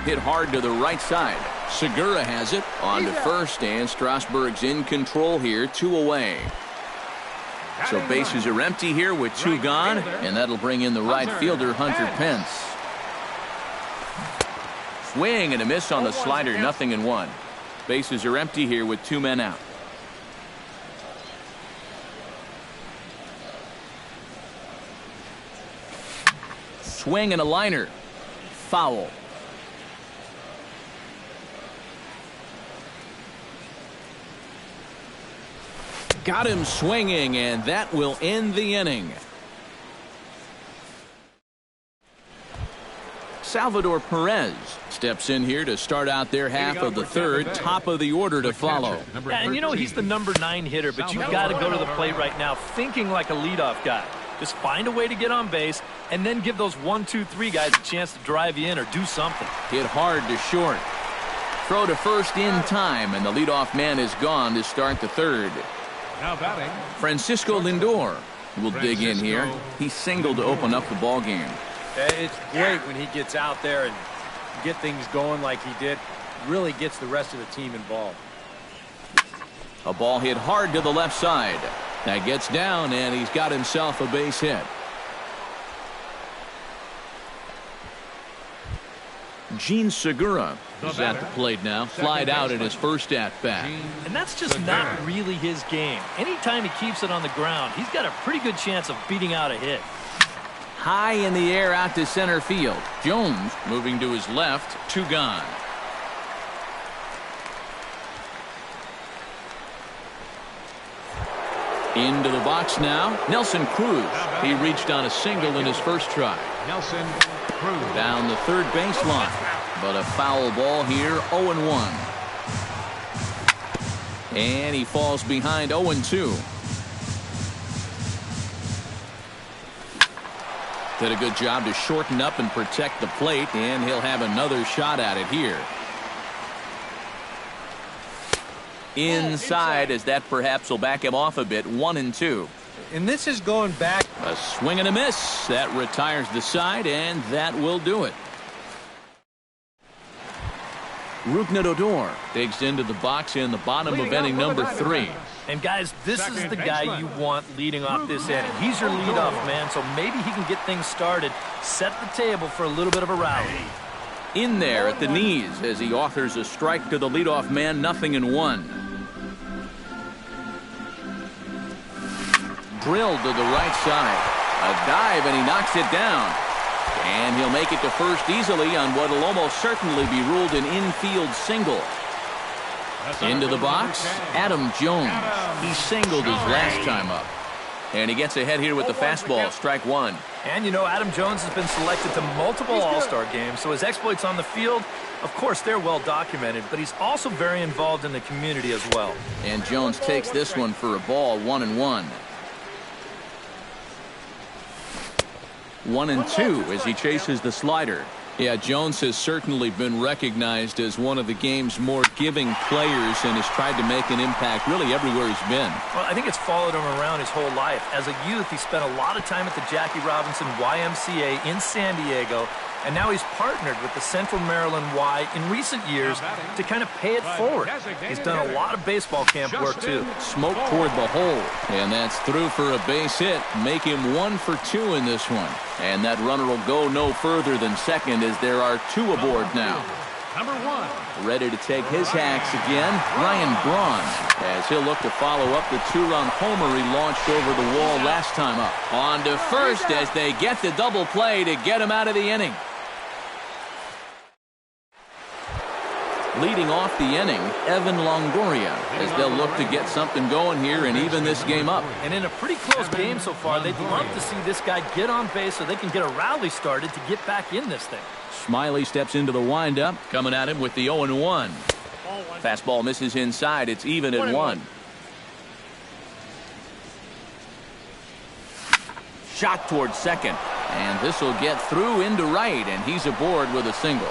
Hit hard to the right side. Segura has it on to first, and Strasburg's in control here, 2 away. So bases are empty here with 2 gone, and that'll bring in the right fielder, Hunter Pence. Swing and a miss on the slider, 0-1. Bases are empty here with 2 men out. Swing and a liner. Foul. Got him swinging, and that will end the inning. Salvador Perez steps in here to start out their half of the third, top of the order to follow. And you know he's the number 9 hitter, but you've got to go to the plate right now thinking like a leadoff guy. Just find a way to get on base and then give those 1, 2, 3 guys a chance to drive you in or do something. Hit hard to short. Throw to first in time, and the leadoff man is gone to start the third. Now batting, Francisco Lindor will dig in here. He singled to open up the ball game. It's great when he gets out there and get things going like he did. Really gets the rest of the team involved. A ball hit hard to the left side. That gets down, and he's got himself a base hit. Gene Segura is at the plate now. Flied out in his first at-bat. And that's just not really his game. Anytime he keeps it on the ground, he's got a pretty good chance of beating out a hit. High in the air out to center field. Jones moving to his left. 2 gone. Into the box now. Nelson Cruz. He reached on a single in his first try. Nelson Cruz. Down the third baseline. But a foul ball here. 0-1. And he falls behind 0-2. Did a good job to shorten up and protect the plate, and he'll have another shot at it here. Inside, as that perhaps will back him off a bit. 1-2. And this is going back. A swing and a miss. That retires the side, and that will do it. Rougned Odor digs into the box in the bottom of inning number 3. And guys, this is the guy you want leading off this inning. He's your leadoff man, so maybe he can get things started, set the table for a little bit of a rally. In there at the knees as he offers a strike to the leadoff man. 0-1. Drilled to the right side. A dive, and he knocks it down. And he'll make it to first easily on what will almost certainly be ruled an infield single. Into the box, Adam Jones. He singled his last time up. And he gets ahead here with the fastball. Strike 1. And you know, Adam Jones has been selected to multiple All-Star games, so his exploits on the field, of course, they're well documented, but he's also very involved in the community as well. And Jones takes this one for a ball. 1-1. 1-2 as he chases the slider. Yeah, Jones has certainly been recognized as one of the game's more giving players and has tried to make an impact really everywhere he's been. Well, I think it's followed him around his whole life. As a youth, he spent a lot of time at the Jackie Robinson YMCA in San Diego, and now he's partnered with the Central Maryland Y in recent years to kind of pay it forward. He's done a lot of baseball camp work, too. Smoke toward the hole, and that's through for a base hit. Make him 1 for 2 in this one. And that runner will go no further than second as there are 2 aboard now. Number 1. Ready to take his hacks again, Ryan Braun, as he'll look to follow up the 2-run homer he launched over the wall last time up. On to first as they get the double play to get him out of the inning. Leading off the inning, Evan Longoria, as they'll look to get something going here and even this game up. And in a pretty close game so far, they'd love to see this guy get on base so they can get a rally started to get back in this thing. Smiley steps into the windup, coming at him with the 0-1. Fastball misses inside. It's even at 1. Shot towards second, and this will get through into right, and he's aboard with a single.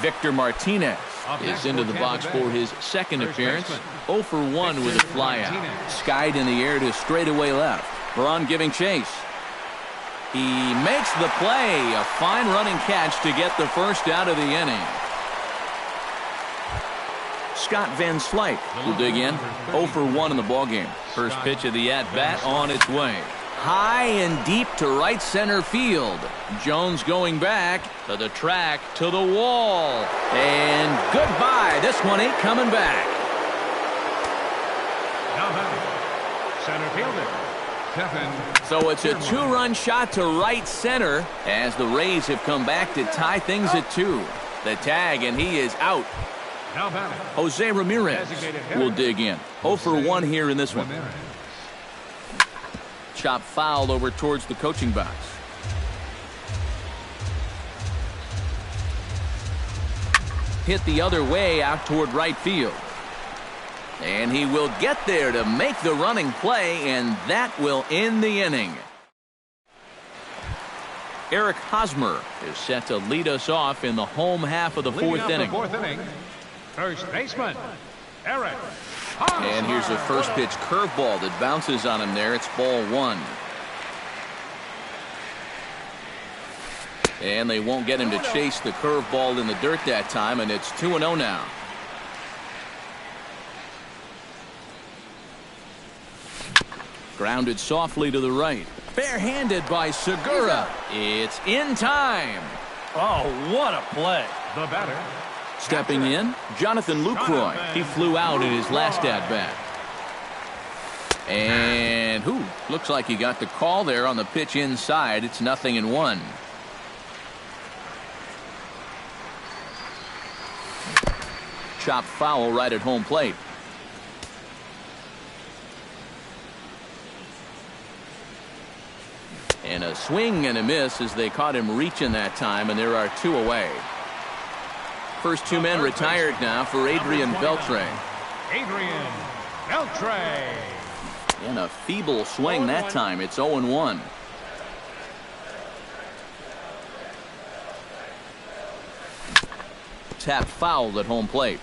Victor Martinez is into the box for his second appearance. 0 for 1 with a flyout. Skied in the air to straightaway left. Braun giving chase. He makes the play. A fine running catch to get the first out of the inning. Scott Van Slyke will dig in. 0 for 1 in the ballgame. First pitch of the at-bat on its way. High and deep to right center field. Jones going back to the track, to the wall. And goodbye. This one ain't coming back. Now back, center fielder, Kevin. So it's a 2-run shot to right center as the Rays have come back to tie things at 2. The tag, and he is out. Now back, Jose Ramirez will dig in. 0 for 1 here in this one. Chop foul over towards the coaching box. Hit the other way out toward right field. And he will get there to make the running play, and that will end the inning. Eric Hosmer is set to lead us off in the home half of the fourth inning. First baseman, Eric. And here's a first pitch curveball that bounces on him there. It's ball 1. And they won't get him to chase the curveball in the dirt that time, and it's 2-0 now. Grounded softly to the right. Barehanded by Segura. It's in time. Oh, what a play. The batter. Stepping in, Jonathan Lucroy. He flew out in his last at-bat. And looks like he got the call there on the pitch inside. It's 0-1. Chopped foul right at home plate. And a swing and a miss as they caught him reaching that time, and there are 2 away. First 2 men retired now for Adrian Beltre. Adrian Beltre. And a feeble swing that time. It's 0-1. Tap fouled at home plate.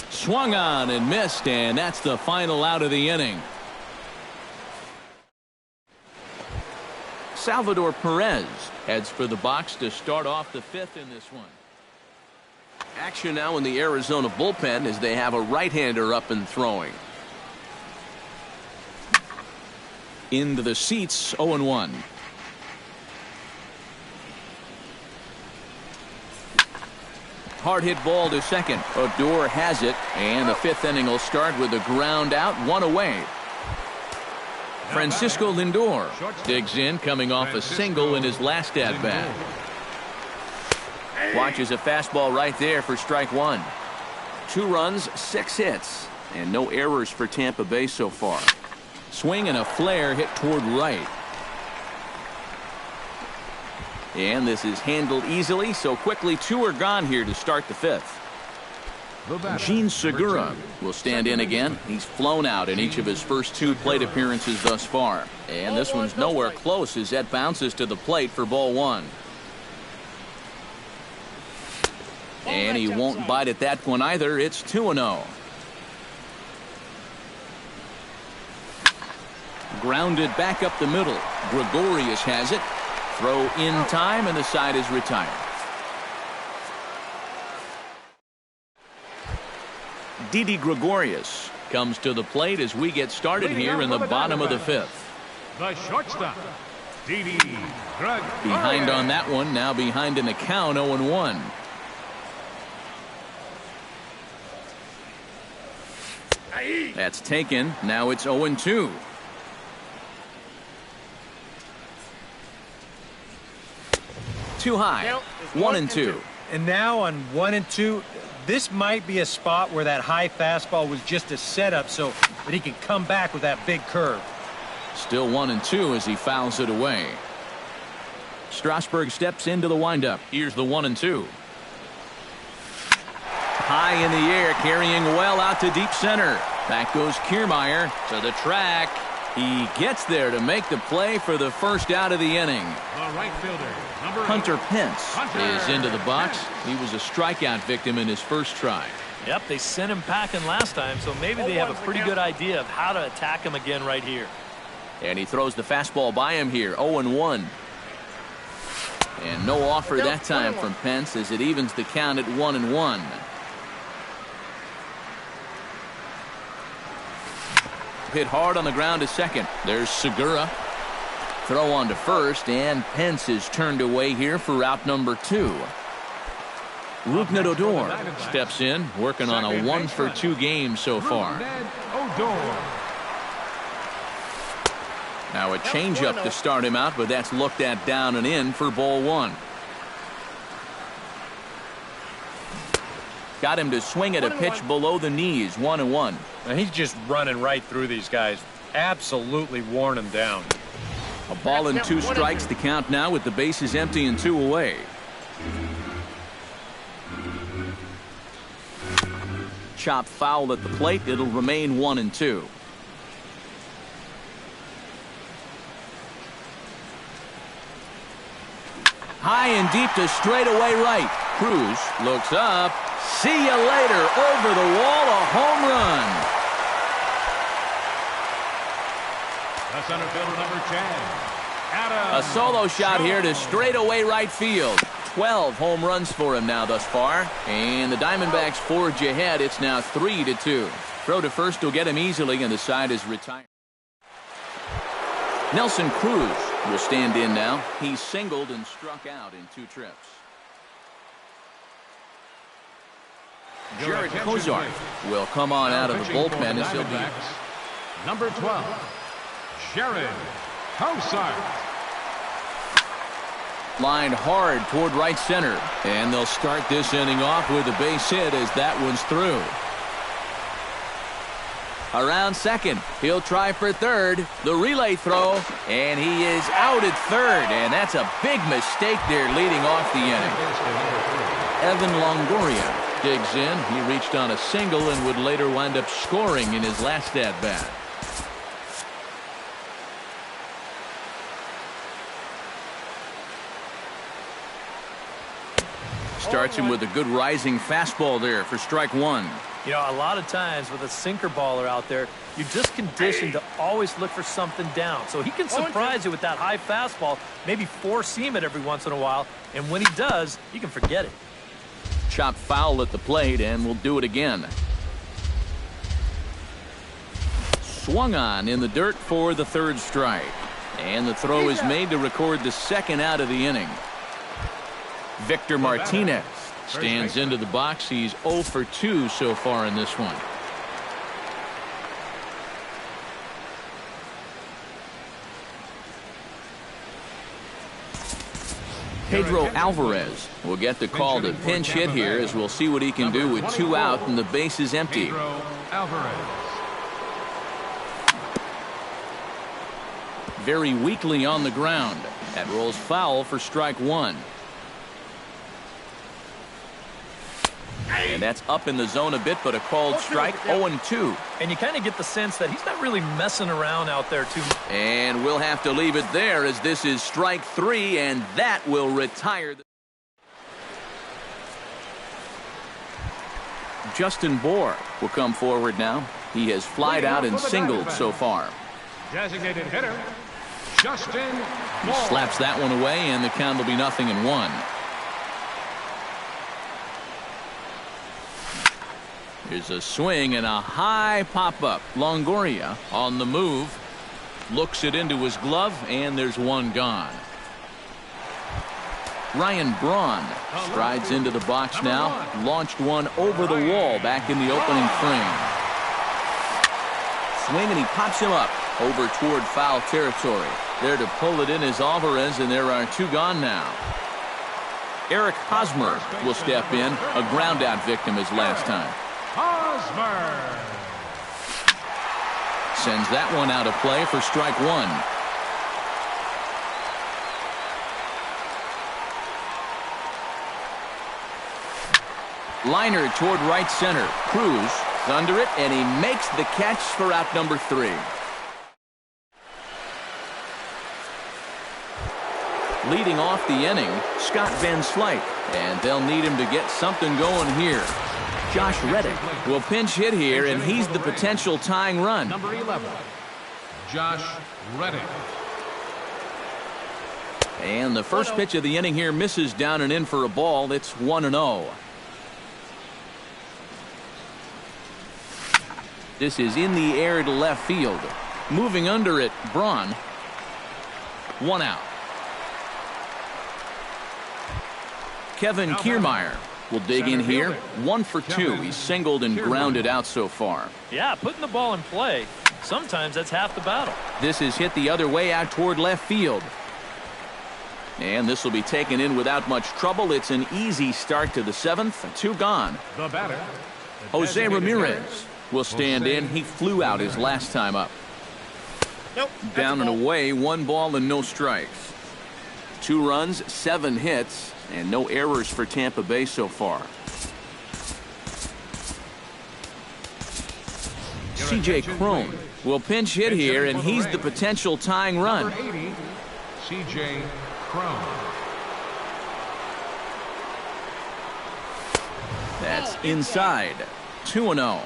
Swung on and missed, and that's the final out of the inning. Salvador Perez heads for the box to start off the 5th in this one. Action now in the Arizona bullpen as they have a right-hander up and throwing. Into the seats, 0-1. Hard hit ball to second. Odor has it, and the 5th inning will start with a ground out, 1 away. Francisco Lindor digs in, coming off a single in his last at-bat. Watches a fastball right there for strike 1. 2 runs, 6 hits, and no errors for Tampa Bay so far. Swing and a flare hit toward right. And this is handled easily, so quickly 2 are gone here to start the 5th. Gene Segura will stand in again. He's flown out in each of his first 2 plate appearances thus far. And this one's nowhere close as that bounces to the plate for ball 1. And he won't bite at that one either. It's 2-0. Grounded back up the middle. Gregorius has it. Throw in time, and the side is retired. Didi Gregorius comes to the plate as we get started here in the bottom of the 5th. The shortstop, Didi Gregorius. Behind on that one, now behind in the count, 0-1. That's taken. Now it's 0-2. Too high. 1-2. And now on 1-2, this might be a spot where that high fastball was just a setup so that he can come back with that big curve. Still 1-2 as he fouls it away. Strasburg steps into the windup. Here's the 1-2. High in the air, carrying well out to deep center. Back goes Kiermaier to the track. He gets there to make the play for the first out of the inning. The right fielder, number Hunter 8. Pence is into the box. He was a strikeout victim in his first try. Yep, they sent him packing last time, so maybe they have a pretty good idea of how to attack him again right here. And he throws the fastball by him here, 0-1. And no offer that time from Pence as it evens the count at 1-1. Hit hard on the ground to second. There's Segura. Throw on to first, and Pence is turned away here for route number 2. Rougned Odor steps in, working on a 1-for-2 game so far. Now a changeup to start him out, but that's looked at down and in for ball 1. Got him to swing at a pitch below the knees, 1-1. Now he's just running right through these guys. Absolutely worn them down. A ball and 2 strikes to count now with the bases empty and 2 away. Chop foul at the plate. It'll remain 1-2. High and deep to straightaway right. Cruz looks up. See you later. Over the wall, a home run. The center fielder, number 10. A solo shot here to straightaway right field. 12 home runs for him now thus far. And the Diamondbacks forge ahead. It's now 3-2. Throw to first will get him easily, and the side is retired. Nelson Cruz will stand in now. He's singled and struck out in 2 trips. Jared Kozart will come on out of the bullpen as he'll be. Number 12, Jared Kozart. Lined hard toward right center. And they'll start this inning off with a base hit as that one's through. Around second, he'll try for third. The relay throw, and he is out at third. And that's a big mistake there leading off the inning. Evan Longoria digs in. He reached on a single and would later wind up scoring in his last at-bat. Starts him with a good rising fastball there for strike 1. You know, a lot of times with a sinker baller out there, you're just conditioned to always look for something down. So he can surprise you with that high fastball, maybe four-seam it every once in a while, and when he does, you can forget it. Chop foul at the plate, and we'll do it again. Swung on in the dirt for the 3rd strike. And the throw is made to record the 2nd out of the inning. Victor Martinez stands into the box. He's 0 for 2 so far in this one. Pedro Alvarez will get the call to pinch hit here, as we'll see what he can do with 2 out and the base is empty. Pedro Alvarez. Very weakly on the ground. That rolls foul for strike 1. And that's up in the zone a bit, but a called strike. 0-2. And you kind of get the sense that he's not really messing around out there too much. And we'll have to leave it there, as this is strike 3, and that will retire. Justin Bohr will come forward now. He has flied out and singled so far. Designated hitter, Justin He Bohr. slaps that one away, and the count will be 0-1. Here's a swing and a high pop-up. Longoria on the move. Looks it into his glove, and there's one gone. Ryan Braun strides into the box now. Launched one over the wall back in the opening frame. Swing, and he pops him up over toward foul territory. There to pull it in is Alvarez, and there are 2 gone now. Eric Hosmer will step in. A ground-out victim his last time. Hosmer Sends that one out of play for strike 1. Liner toward right center. Cruz under it, and he makes the catch for out number 3. Leading off the inning, Scott Van Slyke, and they'll need him to get something going here. Josh Reddick will pinch hit here, and he's the potential tying run. Number 11, Josh Reddick. And the first pitch of the inning here misses down and in for a ball. It's 1-0. This is in the air to left field. Moving under it, Braun. 1 out. Kevin Kiermaier will dig in here. 1 for 2. He's singled and grounded out so far. Yeah, putting the ball in play, sometimes that's half the battle. This is hit the other way out toward left field. And this will be taken in without much trouble. It's an easy start to the 7th. 2 gone. The batter, Jose Ramirez will stand in. He flew out his last time up. Down and away, 1 ball and no strikes. 2 runs, 7 hits, and no errors for Tampa Bay so far. C.J. Cron will pinch hit here, and he's the potential tying run. number 80, C.J. Cron. That's inside. 2-0.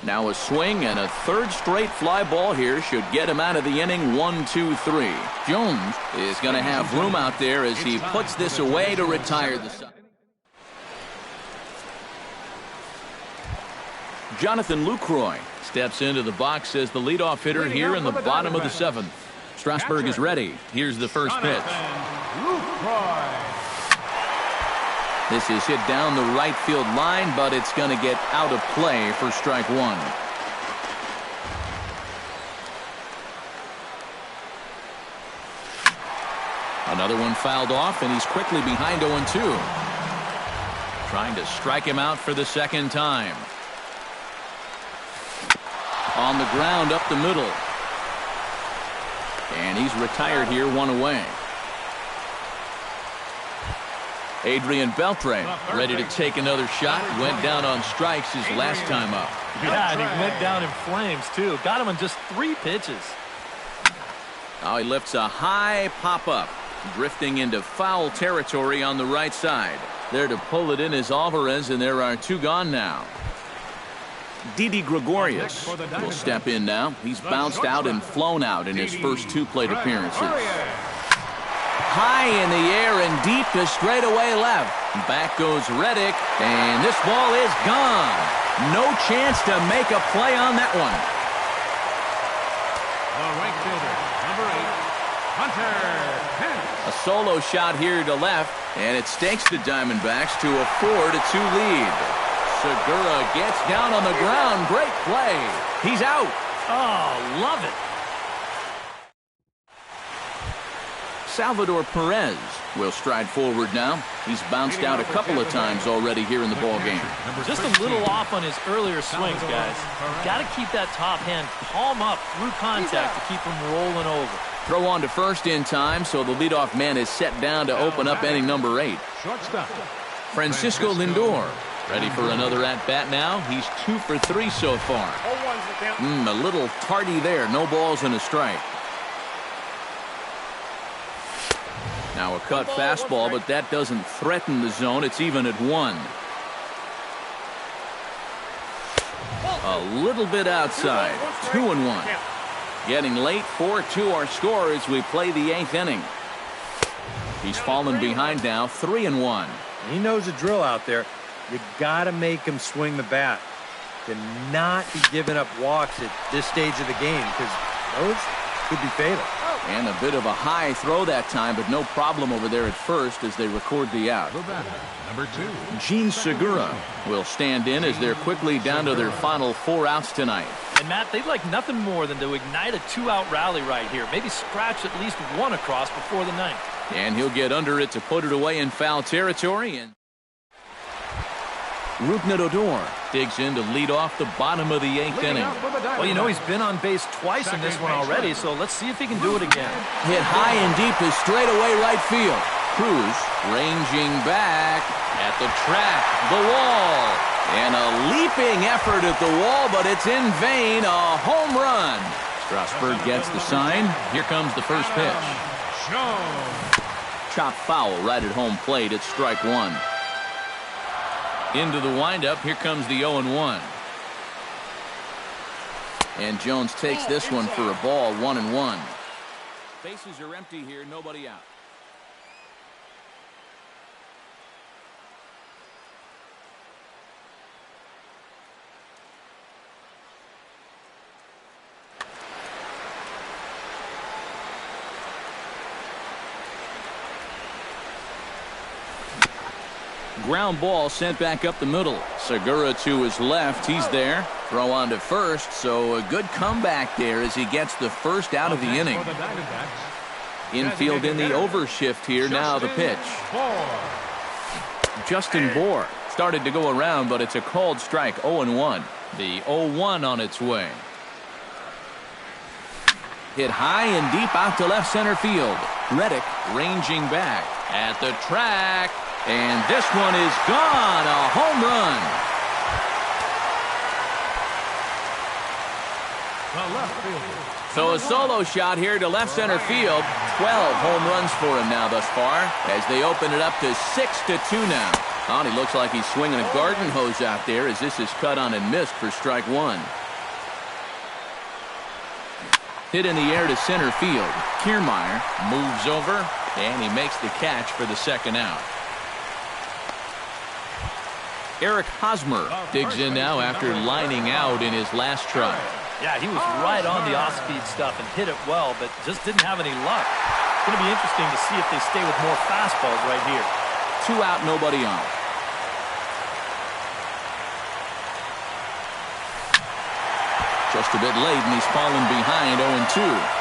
Now a swing, and a 3rd straight fly ball here should get him out of the inning. 1-2-3. Jones is going to have room out there as he puts this away to retire the side. Jonathan Lucroy steps into the box as the leadoff hitter here in the bottom of the 7th. Strasburg is ready. Here's the first pitch. This is hit down the right field line, but it's going to get out of play for strike one. Another one fouled off, and he's quickly behind 0-2. Trying to strike him out for the second time. On the ground up the middle. And he's retired here, one away. Adrian Beltre ready to take another shot. Went down on strikes his last time up. Yeah, and he went down in flames, too. Got him in just 3 pitches. Now he lifts a high pop-up. Drifting into foul territory on the right side. There to pull it in is Alvarez, and there are 2 gone now. Didi Gregorius will step in now. He's bounced out and flown out in his first 2 plate appearances. High in the air and deep to straightaway left. Back goes Reddick, and this ball is gone. No chance to make a play on that one. The right fielder, number 8, Hunter. A solo shot here to left, and it stakes the Diamondbacks to a 4-2 lead. Segura gets down on the ground. Great play. He's out. Oh, love it. Salvador Perez will stride forward now. He's bounced out a couple of times already here in the ballgame. Just a little off on his earlier swings, guys. Got to keep that top hand palm up through contact to keep him rolling over. Throw on to first in time, so the leadoff man is set down to open up inning number 8. Shortstop. Francisco Lindor ready for another at-bat now. He's 2 for 3 so far. A little tardy there. No balls and a strike. Now a cut fastball, but that doesn't threaten the zone. It's even at 1. A little bit outside. 2-1. Getting late, 4-2 our score as we play the 8th inning. He's fallen behind now, 3-1. He knows the drill out there. You got to make him swing the bat. To not be giving up walks at this stage of the game, because those could be fatal. And a bit of a high throw that time, but no problem over there at first as they record the out. The batter, number 2. Gene Segura will stand in as they're quickly down to their final 4 outs tonight. And, Matt, they'd like nothing more than to ignite a 2-out rally right here. Maybe scratch at least 1 across before the 9th. And he'll get under it to put it away in foul territory. And Rougned Odor digs in to lead off the bottom of the 8th inning. Well, you know, he's been on base twice in this one already, so let's see if he can do it again. Hit high and deep to straightaway right field. Cruz ranging back at the track, the wall. And a leaping effort at the wall, but it's in vain. A home run. Strasburg gets the sign. Here comes the first pitch. Chop foul right at home plate. It's strike 1. Into the windup. Here comes the 0-1. And Jones takes this one for a ball, 1-1. Bases are empty here. Nobody out. Ground ball sent back up the middle. Segura to his left. He's there. Throw on to first. So a good comeback there as he gets the first out of the inning. Infield in the overshift here. Now the pitch. Justin Bour started to go around, but it's a called strike. 0-1. The 0-1 on its way. Hit high and deep out to left center field. Reddick ranging back at the track. And this one is gone. A home run. So a solo shot here to left center field. 12 home runs for him now thus far as they open it up to 6-2 now. Oh, he looks like he's swinging a garden hose out there as this is cut on and missed for strike 1. Hit in the air to center field. Kiermaier moves over and he makes the catch for the second out. Eric Hosmer digs in now after lining out in his last try. Yeah, he was right on the off-speed stuff and hit it well, but just didn't have any luck. It's going to be interesting to see if they stay with more fastballs right here. 2 out, nobody on. Just a bit late, and he's fallen behind 0-2.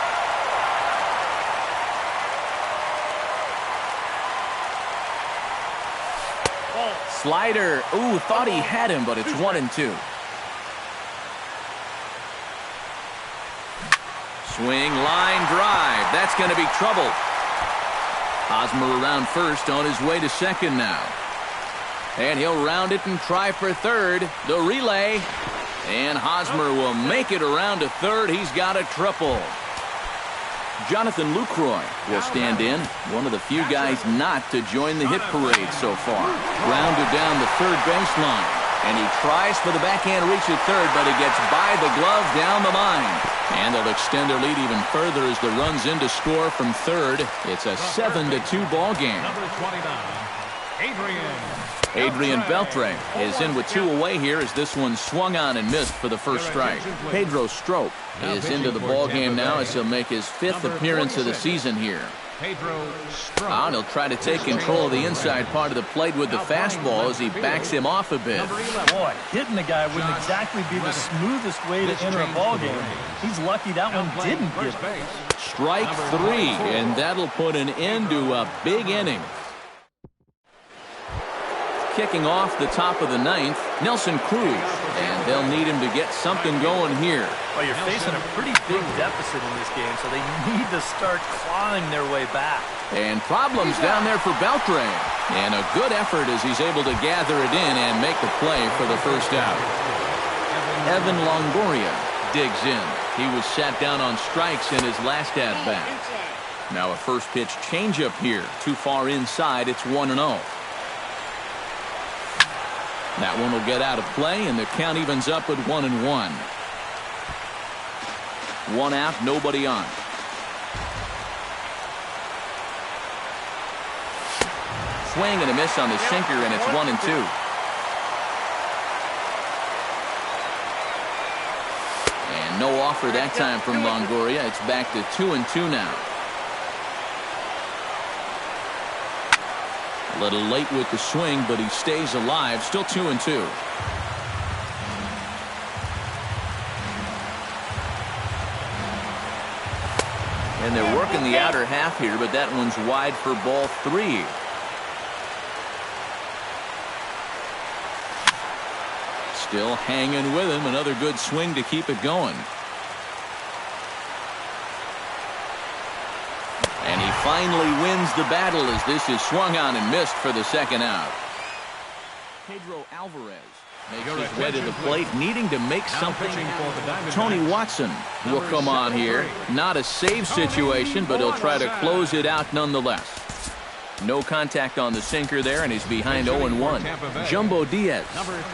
Slider. Ooh, thought he had him, but it's 1-2. Swing, line drive. That's going to be trouble. Hosmer around first, on his way to second now. And he'll round it and try for third. The relay. And Hosmer will make it around to third. He's got a triple. Jonathan Lucroy will stand in, one of the few guys not to join the hit parade so far. Grounded down the third baseline, and he tries for the backhand reach at third, but he gets by the glove down the line. And they'll extend their lead even further as the runs in to score from third. It's a 7-2 ball game. Number 29, Adrian Beltre is in with 2 away here as this one swung on and missed for the first strike. Pedro Strop is into the ball game now as he'll make his 5th appearance of the season here. And he'll try to take control of the inside part of the plate with the fastball as he backs him off a bit. Boy, hitting the guy wouldn't exactly be the smoothest way to enter a ball game. He's lucky that one didn't get him. Strike 3, and that'll put an end to a big inning. Kicking off the top of the 9th, Nelson Cruz, and they'll need him to get something going here. Well, you're facing a pretty big deficit in this game, so they need to start clawing their way back. And problems down there for Beltre. And a good effort as he's able to gather it in and make the play for the first out. Evan Longoria digs in. He was sat down on strikes in his last at-bat. Now a first pitch changeup here. Too far inside, it's 1-0. That one will get out of play, and the count evens up at 1-1. 1 out, nobody on. Swing and a miss on the sinker, and it's 1-2. And no offer that time from Longoria. It's back to 2-2 now. A little late with the swing, but he stays alive. Still 2-2. And they're working the outer half here, but that one's wide for ball 3. Still hanging with him. Another good swing to keep it going. And he finally wins the battle as this is swung on and missed for the second out. Pedro Alvarez makes his way to the plate, needing to make something. Tony Watson will come on here. Not a save situation, but he'll try to close it out nonetheless. No contact on the sinker there, and he's behind 0-1. Jumbo Diaz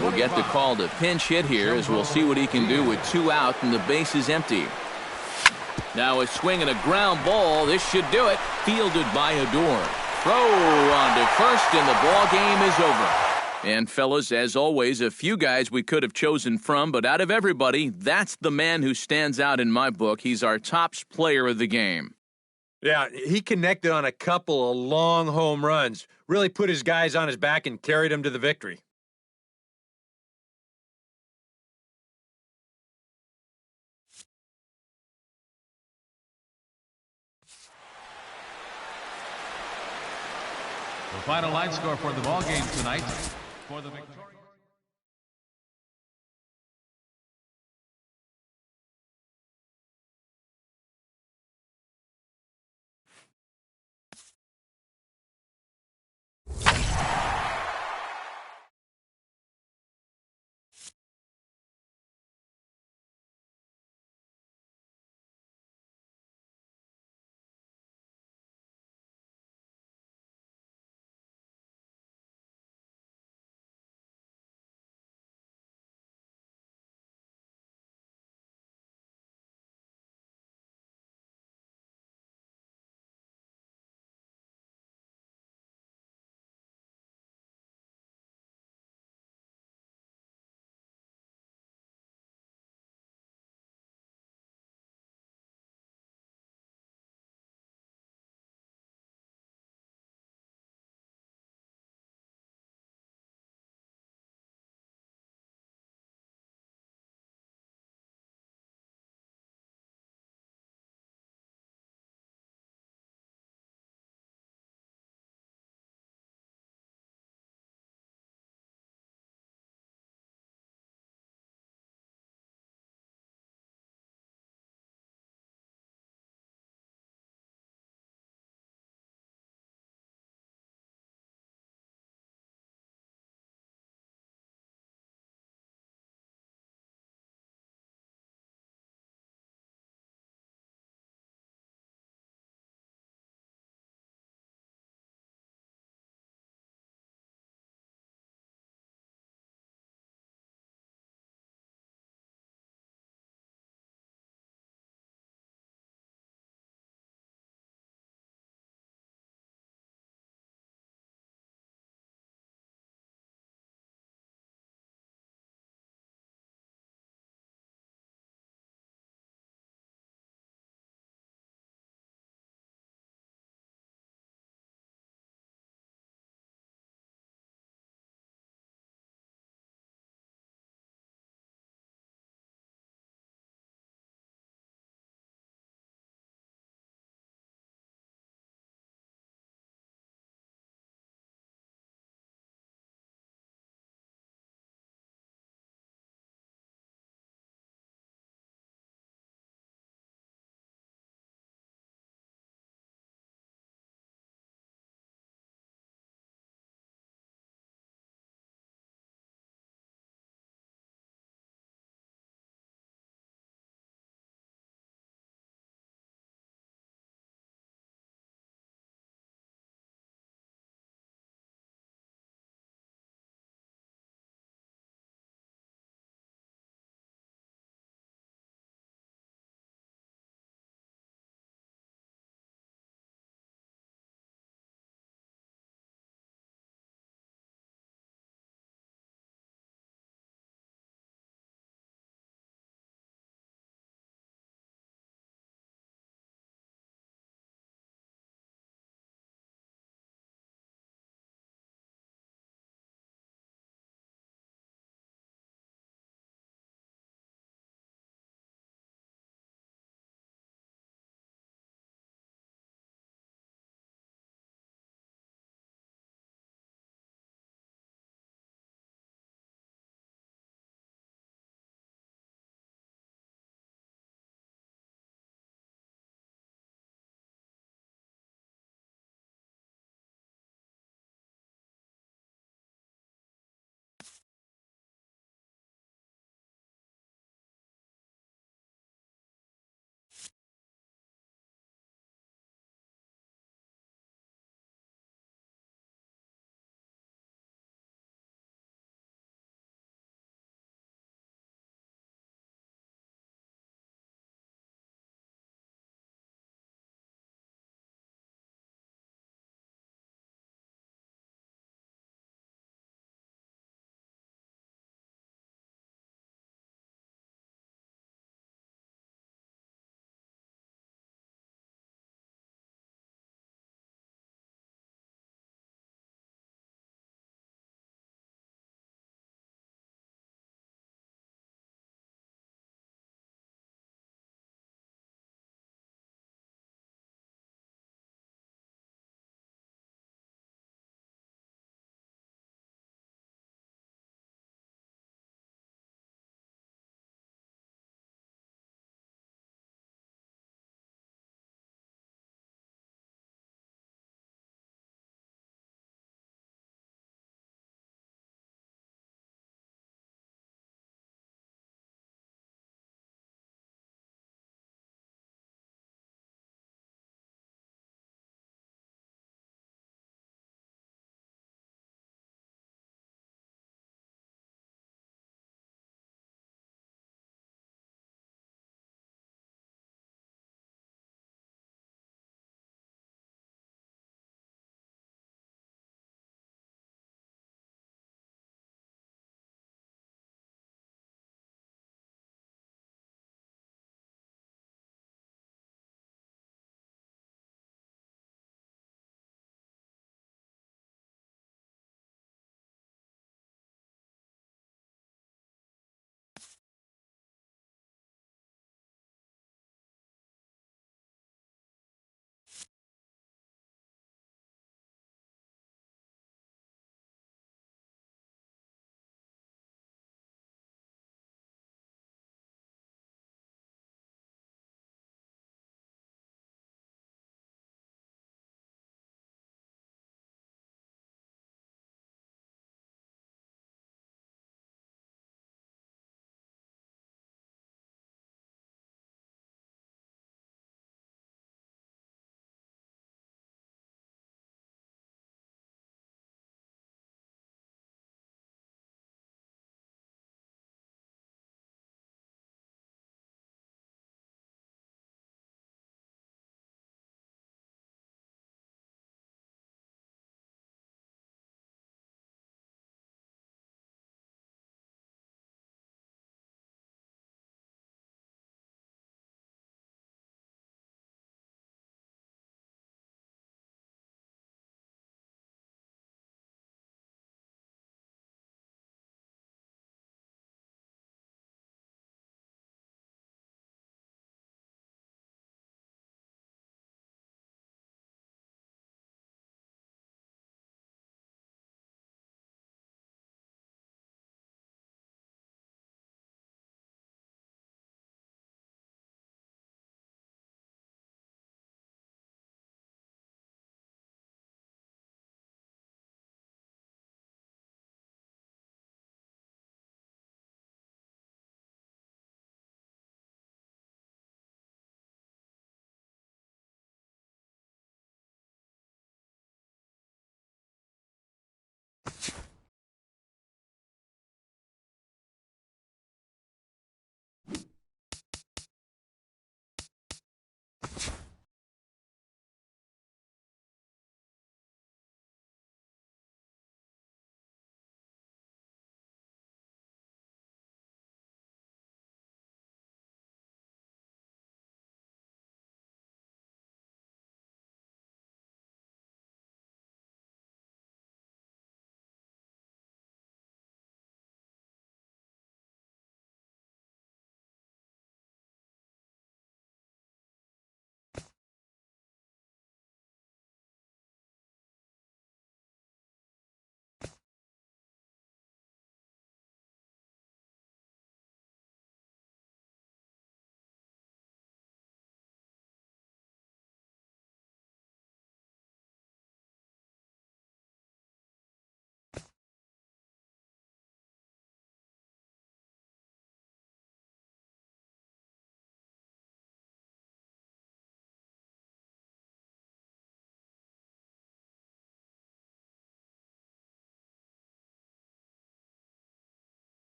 will get the call to pinch hit here as we'll see what he can do with 2 out and the base is empty. Now a swing and a ground ball. This should do it. Fielded by Adore. Throw on to first, and the ball game is over. And fellas, as always, a few guys we could have chosen from, but out of everybody, that's the man who stands out in my book. He's our tops player of the game. Yeah, he connected on a couple of long home runs. Really put his guys on his back and carried them to the victory. The final line score for the ball game tonight. For the victorious